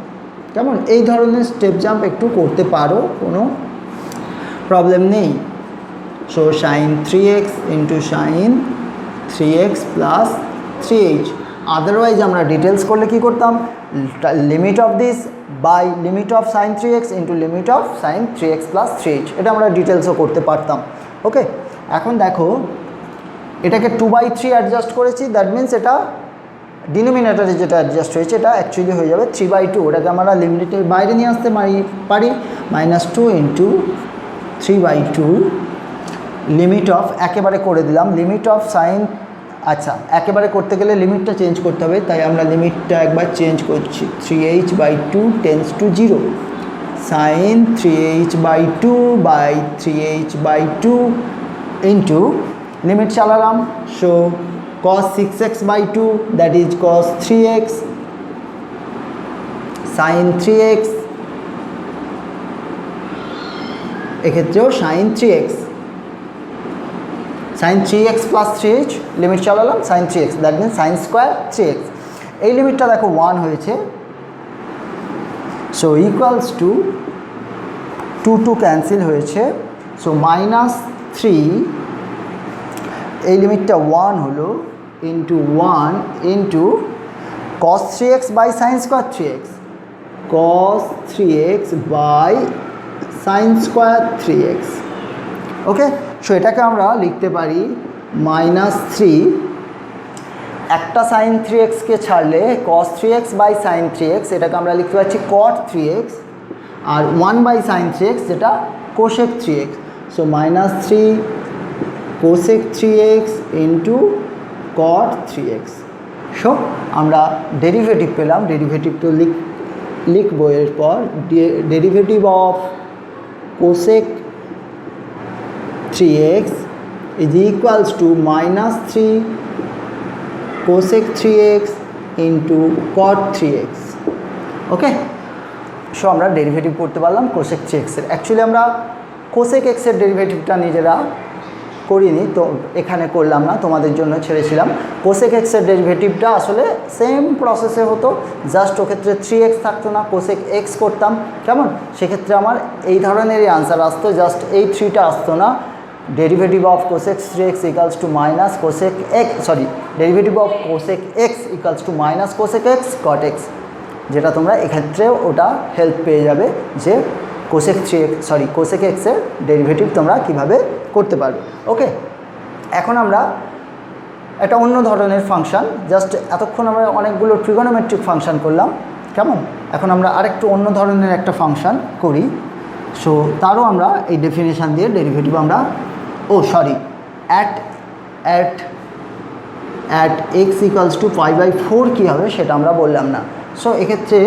কেমন এই ধরনের স্টেপ জাম্প একটু করতে পারো, কোনো প্রবলেম নেই। So sine 3x into sine 3x plus 3h। Otherwise আমরা ডিটেলস করলে কি করতাম, limit of this by limit of sine 3x into limit of sine 3x plus 3h, এটা আমরা ডিটেলসও করতে পারতাম। ওকে, এখন দেখো এটাকে 2/3 অ্যাডজাস্ট করেছি, দ্যাট মিনস এটা ডিনোমিনেটরে যেটা অ্যাডজাস্ট হয়েছে এটা অ্যাকচুয়ালি হয়ে যাবে 3/2, ওটাকে আমরা লিমিটের বাইরে নিয়ে আসতে পারি। -2 ইন্টু 3/2 লিমিট অফ, একেবারে করে দিলাম লিমিট অফ সাইন, আচ্ছা একেবারে করতে গেলে লিমিটটা চেঞ্জ করতে হবে, তাই আমরা লিমিটটা একবার চেঞ্জ করছি। 3h by 2 tends to 0 sine 3h by 2 by 3h by 2 into limit চালালাম। So cos 6x by 2 that is cos 3x sine 3x, এক্ষেত্রেও sine 3x, sine 3x plus 3h limit চালালাম, sine 3x that means sine square 3x। এই লিমিটটা দেখো 1 হয়েছে, so equals to 2 cancel হয়েছে। So -3, এই লিমিটটা 1 হলো, into 1 into cos 3x by sine square 3x, cos 3x by sine square 3x। Okay, so এটাকে আমরা লিখতে পারি -3, একটা সাইন 3xকে ছাড়লে cos 3x by sign 3x, এটাকে আমরা লিখতে পারছি cot 3x, R 1 by sine 3x যেটা cosec 3x। So -3 cosec 3x into cot 3x। So আমরা ডেরিভেটিভ পেলাম, ডেরিভেটিভ তো লিখবো এরপর, derivative of cosec 3x is equals to -3 cosec 3x into cot 3x। Okay, so আমরা derivative করতে পারলাম cosec 3x এর। অ্যাকচুয়ালি আমরা cosec x এর ডেরিভেটিভটা নিজেরা করিনি, তো এখানে করলাম না, তোমাদের জন্য ছেড়েছিলাম। cosec x এর ডেরিভেটিভটা আসলে সেম প্রসেসে হতো, জাস্ট ওক্ষেত্রে 3x থাকতো না, cosec x করতাম, কেমন? সেক্ষেত্রে আমার এই ধরনেরই আনসার আসতো, জাস্ট এই 3টা আসতো না। Derivative of cosec 3x equals to minus cosec x, sorry, derivative of cosec x equals to minus cosec x cot x, যেটা তোমরা এক্ষেত্রেও ওটা হেল্প পেয়ে যাবে যে cosec 3x, sorry, cosec x এর ডেরিভেটিভ তোমরা কিভাবে করতে পারবে। ওকে, এখন আমরা একটা অন্য ধরনের ফাংশন, জাস্ট এতক্ষণ আমরা অনেকগুলো ট্রিগোনোমেট্রিক ফাংশন করলাম, কেমন? এখন আমরা আরেকটু অন্য ধরনের একটা ফাংশন করি। সো তারও আমরা এই ডেফিনেশান দিয়ে ডেরিভেটিভ আমরা, অ্যাট এক্স ইকালস টু 5/4 কী হবে সেটা আমরা বললাম না। সো এক্ষেত্রে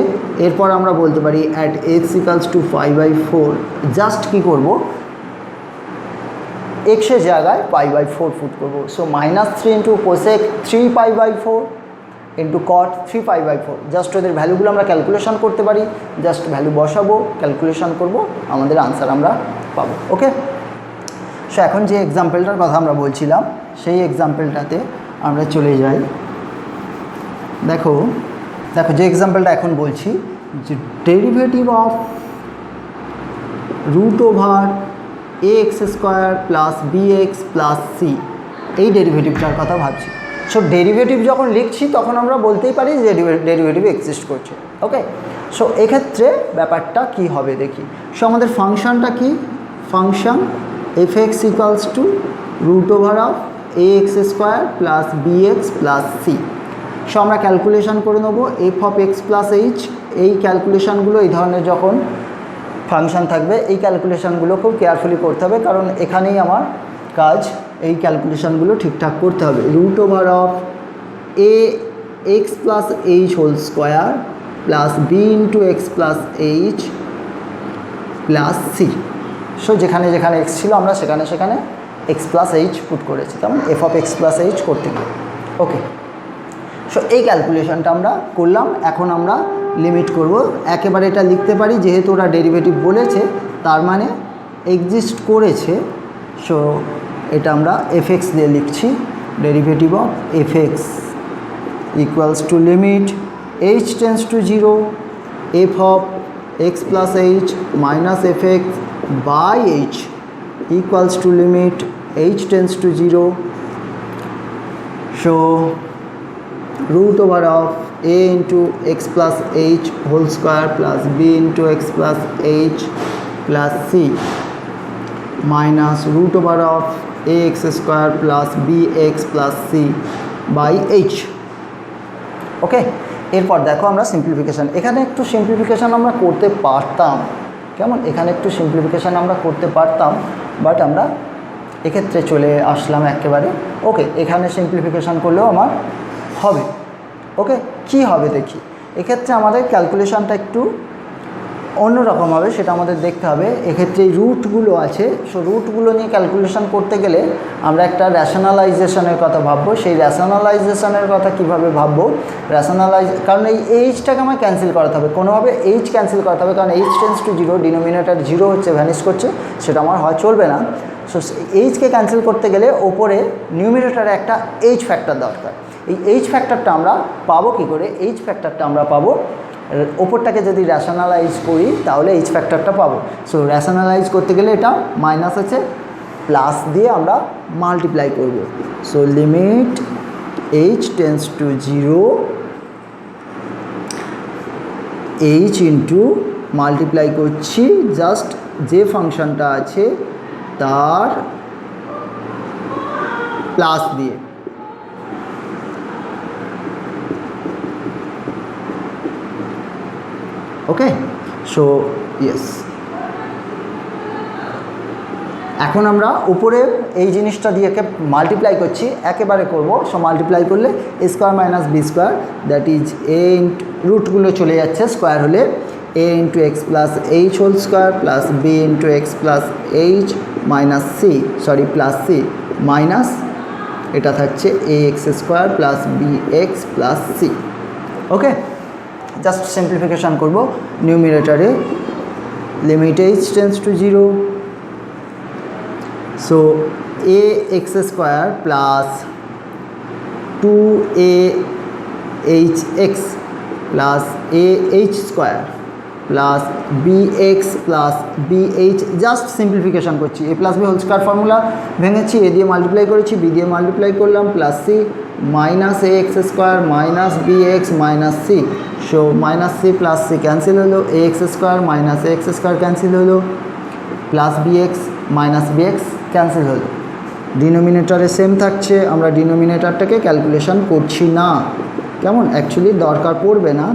এরপর আমরা বলতে পারি at x equals to 5/4, just কী করবো, এক্সের জায়গায় π/4 ফুট করবো। So -3 into cosec 3π/4 into cot 3π/4, just ওদের ভ্যালুগুলো আমরা ক্যালকুলেশন করতে পারি, জাস্ট ভ্যালু বসাবো, ক্যালকুলেশন করব, আমাদের আনসার আমরা পাবো। ওকে, সো এখন যে এক্সাম্পলটার কথা আমরা বলছিলাম সেই এক্সাম্পলটাতে আমরা চলে যাই। দেখো যে এক্সাম্পলটা এখন বলছি, যে derivative of √ax² plus bx plus c, এই ডেরিভেটিভটার কথা ভাবছি। সো ডেরিভেটিভ যখন লিখছি তখন আমরা বলতেই পারি যে ডেরিভেটিভ এক্সিস্ট করছে। ওকে, সো এক্ষেত্রে ব্যাপারটা কি হবে দেখি। সো আমাদের ফাংশনটা কি, function f(x) equals two √ax² plus bx plus c। So আমরা ক্যালকুলেশন করে নেবো f(x) প্লাস h। এই ক্যালকুলেশানগুলো এই ধরনের যখন ফাংশন থাকবে, এই ক্যালকুলেশানগুলো খুব কেয়ারফুলি করতে হবে, কারণ এখানেই আমার কাজ, এই ক্যালকুলেশানগুলো ঠিকঠাক করতে হবে। √ax plus h whole square plus b into x plus h plus c। So যেখানে যেখানে x ছিল আমরা সেখানে সেখানে x প্লাস h পুট করেছি, তেমন f(x) প্লাস h করতে গেলে। ওকে, সো এই ক্যালকুলেশনটা আমরা করলাম। এখন আমরা লিমিট করব, একেবারে এটা লিখতে পারি যেহেতু ওরা ডেরিভেটিভ বলেছে, তার মানে এক্সিস্ট করেছে। সো এটা আমরা f(x) দিয়ে লিখছি, derivative of f(x) equals to limit h tends to 0 f(x plus h minus f(x) by h equals to limit h tends to 0। So √a into x plus h whole square plus b into x plus h plus c minus √ax² plus bx plus c by h। ওকে, এরপর দেখো আমরা simplification, এখানে একটু simplification আমরা করতে পারতাম, কেমন? এখানে একটু সিম্পলিফিকেশান আমরা করতে পারতাম, বাট আমরা এক্ষেত্রে চলে আসলাম একেবারে। ওকে, এখানে সিম্পলিফিকেশান করলেও আমার হবে। ওকে, কি হবে দেখি। এক্ষেত্রে আমাদের ক্যালকুলেশানটা একটু অন্যরকম হবে, সেটা আমাদের দেখতে হবে। এক্ষেত্রে এই রুটগুলো আছে, সো রুটগুলো নিয়ে ক্যালকুলেশান করতে গেলে আমরা একটা র্যাশনালাইজেশনের কথা ভাববো। সেই র্যাশনালাইজেশনের কথা কিভাবে ভাববো, কারণ এই এইচটাকে আমার ক্যান্সেল করাতে হবে, কোনোভাবে এইচ ক্যান্সেল করাতে হবে, কারণ এইচ টেন্স টু 0, ডিনোমিনেটার 0 হচ্ছে, ভ্যানিশ করছে, সেটা আমার হয় চলবে না। সো এইচকে ক্যান্সেল করতে গেলে ওপরে নিউমিনেটারে একটা এইচ ফ্যাক্টর দরকার। এই এইচ ফ্যাক্টরটা আমরা পাবো কী করে? এইচ ফ্যাক্টরটা আমরা পাবো, ওপরটাকে যদি র্যাশনালাইজ করি তাহলে এইচ ফ্যাক্টরটা পাবো। সো র্যাশনালাইজ করতে গেলে এটা মাইনাস আছে, প্লাস দিয়ে আমরা মাল্টিপ্লাই করব। So limit H tends to 0 H into multiply করছি জাস্ট যে ফাংশনটা আছে তার প্লাস দিয়ে। ওকে, সো ইয়েস, এখন আমরা উপরে এই জিনিসটা দিয়ে মাল্টিপ্লাই করছি, একেবারে করব। সো মাল্টিপ্লাই করলে a square minus b square that is a into রুটগুলো চলে যাচ্ছে স্কোয়ার হলে a into x plus h whole square plus b into x plus H minus c, sorry plus c minus এটা থাকছে a x square plus b x plus c. Okay, just simplification করব। নিউমিরেটারে limit H tends to 0, so ax square plus 2ahx plus ah square plus bx plus bh, just simplification করছি। a plus b whole square formula ভেঙেছি, a দিয়ে multiply করেছি, b দিয়ে multiply করলাম, plus c minus a x square minus b x minus c. So minus c plus c cancel হলো, a x square minus x square cancel হলো, plus b x minus b x cancel হলো। ডিনোমিনেটরে same থাকছে, আমরা ডিনোমিনেটরটাকে calculation করছি না। কেমন, actually দরকার পড়বে না।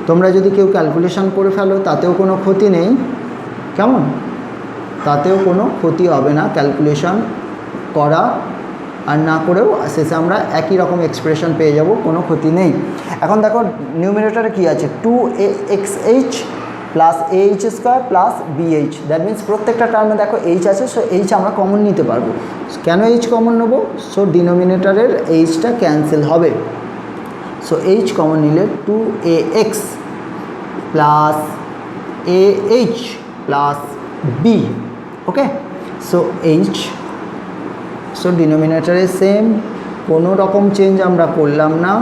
তোমরা যদি কেউ ক্যালকুলেশন করে ফেলো তাতেও কোনো ক্ষতি নেই, কেমন, তাতেও কোনো ক্ষতি হবে না ক্যালকুলেশন করা আর না করেও শেষে আমরা একই রকম এক্সপ্রেশন পেয়ে যাব, কোনো ক্ষতি নেই। এখন দেখো নিউমিনেটরে কী আছে, 2axh plus H square plus BH, that means প্রত্যেকটা টার্মে দেখো এইচ আছে, সো এইচ আমরা কমন নিতে পারবো। কেন এইচ কমন নেবো, সো ডিনোমিনেটরের এইচটা ক্যান্সেল হবে। সো এইচ কমন নিলে 2ax plus ah plus b. Okay, so h, so ডিনোমিনেটরে সেম, কোনো রকম চেঞ্জ আমরা করলাম না।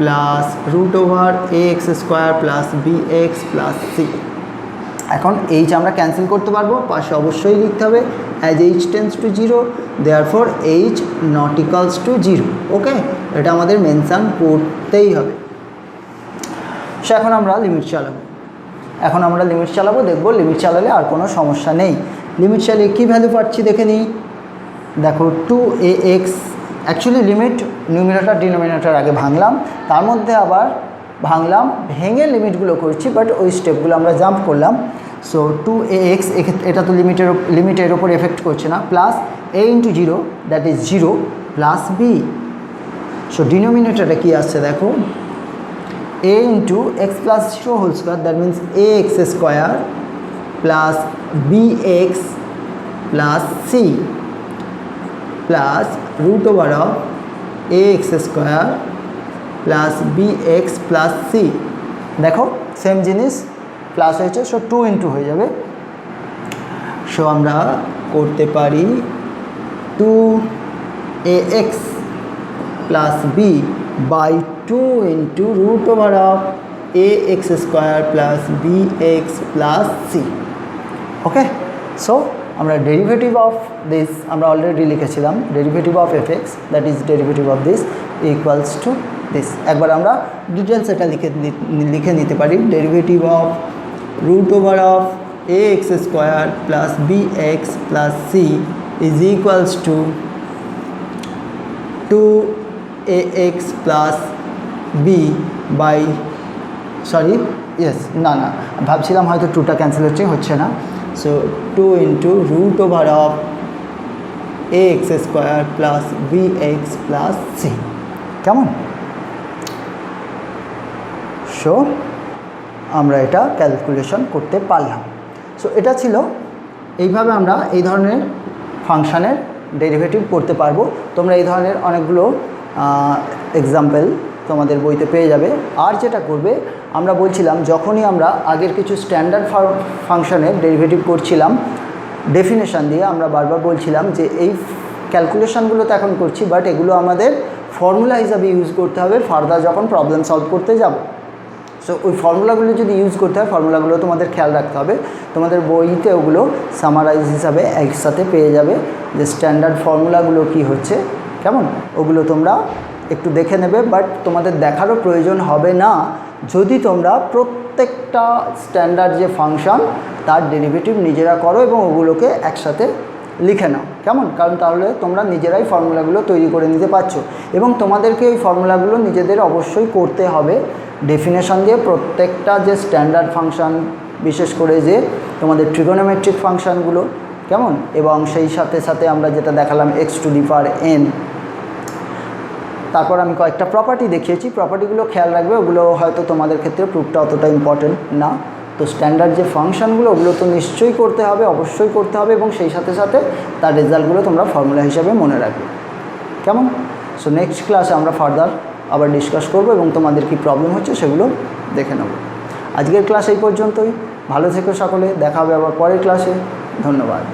Plus root over a x square plus b x plus c. এখন এইচ আমরা ক্যান্সেল করতে পারবো, পাশে অবশ্যই লিখতে হবে as H tends to 0 therefore h not equals to 0। Okay, এটা আমাদের মেনশান করতেই হবে। সো এখন আমরা লিমিট চালাবো, দেখবো লিমিট চালালে আর কোনো সমস্যা নেই। লিমিট চালিয়ে কী ভ্যালু পাচ্ছি দেখে নিই। দেখো 2ax, actually limit numerator denominator আগে ভাঙলাম, তার মধ্যে আবার ভাঙলাম, ভেঙে লিমিটগুলো করছি, বাট ওই স্টেপগুলো আমরা জাম্প করলাম। সো 2ax, এটা তো লিমিটের ওপর এফেক্ট করছে না, plus a into 0 that is 0 plus b. So ডিনোমিনেটরে কী আসছে দেখো, a into x plus 0 whole square that means a x square plus b x plus c plus root over of a x square plus b x plus c. দেখো same জিনিস plus হয়েছে, so 2 into হয়ে যাবে। So আমরা করতে পারি 2ax plus b by 2 into root over of a x square plus b x plus c. Okay, so আমরা derivative of this আমরা অলরেডি লিখেছিলাম, derivative of F x that is derivative of this equals to this. একবার আমরা details এটা লিখে নিতে পারি, derivative of root over of a x square plus b x plus c is equals to 2ax plus b by, sorry yes, না ভাবছিলাম হয়তো 2টা ক্যান্সেল হচ্ছে না। So 2 into root over of a x square plus b x plus c. কেমন, so আমরা এটা calculation করতে পারলাম। সো এটা ছিল, এইভাবে আমরা এই ধরনের ফাংশানের ডেরিভেটিভ করতে পারবো। তোমরা এই ধরনের অনেকগুলো এক্সাম্পল তোমাদের বইতে পেয়ে যাবে। আর যেটা করবে, আমরা বলছিলাম যখনই আমরা আগের কিছু স্ট্যান্ডার্ড ফাংশনের ডেরিভেটিভ করছিলাম ডেফিনেশান দিয়ে, আমরা বারবার বলছিলাম যে এই ক্যালকুলেশানগুলো তো এখন করছি, বাট এগুলো আমাদের ফর্মুলা হিসাবে ইউজ করতে হবে ফার্দার যখন প্রবলেম সলভ করতে যাব। সো ওই ফর্মুলাগুলো যদি ইউজ করতে হয়, ফর্মুলাগুলো তোমাদের খেয়াল রাখতে হবে। তোমাদের বইতে ওগুলো সামারাইজ হিসাবে একসাথে পেয়ে যাবে যে স্ট্যান্ডার্ড ফর্মুলাগুলো কি হচ্ছে, কেমন, ওগুলো তোমরা একটু দেখে নেবে। বাট তোমাদের দেখারও প্রয়োজন হবে না যদি তোমরা প্রত্যেকটা স্ট্যান্ডার্ড যে ফাংশন তার ডেরিভেটিভ নিজেরা করো এবং ওগুলোকে একসাথে লিখে নাও, কেমন। কারণ তাহলে তোমরা নিজেরাই ফর্মুলাগুলো তৈরি করে নিতে পারছো এবং তোমাদেরকে ওই ফর্মুলাগুলো নিজেদের অবশ্যই করতে হবে ডেফিনেশন দিয়ে। প্রত্যেকটা যে স্ট্যান্ডার্ড ফাংশন, বিশেষ করে যে তোমাদের ট্রিগোনোমেট্রিক ফাংশানগুলো, কেমন, এবং সেই সাথে সাথে আমরা যেটা দেখালাম x⁴n। তারপর আমি কয়েকটা প্রপার্টি দেখিয়েছি, প্রপার্টিগুলো খেয়াল রাখবে, ওগুলো হয়তো তোমাদের ক্ষেত্রে প্রুফটা অতটা ইম্পর্টেন্ট না। তো স্ট্যান্ডার্ড যে ফাংশানগুলো ওগুলো তো নিশ্চয়ই করতে হবে, অবশ্যই করতে হবে, এবং সেই সাথে সাথে তার রেজাল্টগুলো তোমরা ফর্মুলা হিসাবে মনে রাখবে, কেমন। সো নেক্সট ক্লাসে আমরা ফার্দার আবার ডিসকাস করব এবং তোমাদের কি প্রবলেম হচ্ছে সেগুলো দেখে নেব। আজকের ক্লাস এই পর্যন্তই। ভালো থেকো সকলে, দেখা হবে আবার পরের ক্লাসে। ধন্যবাদ।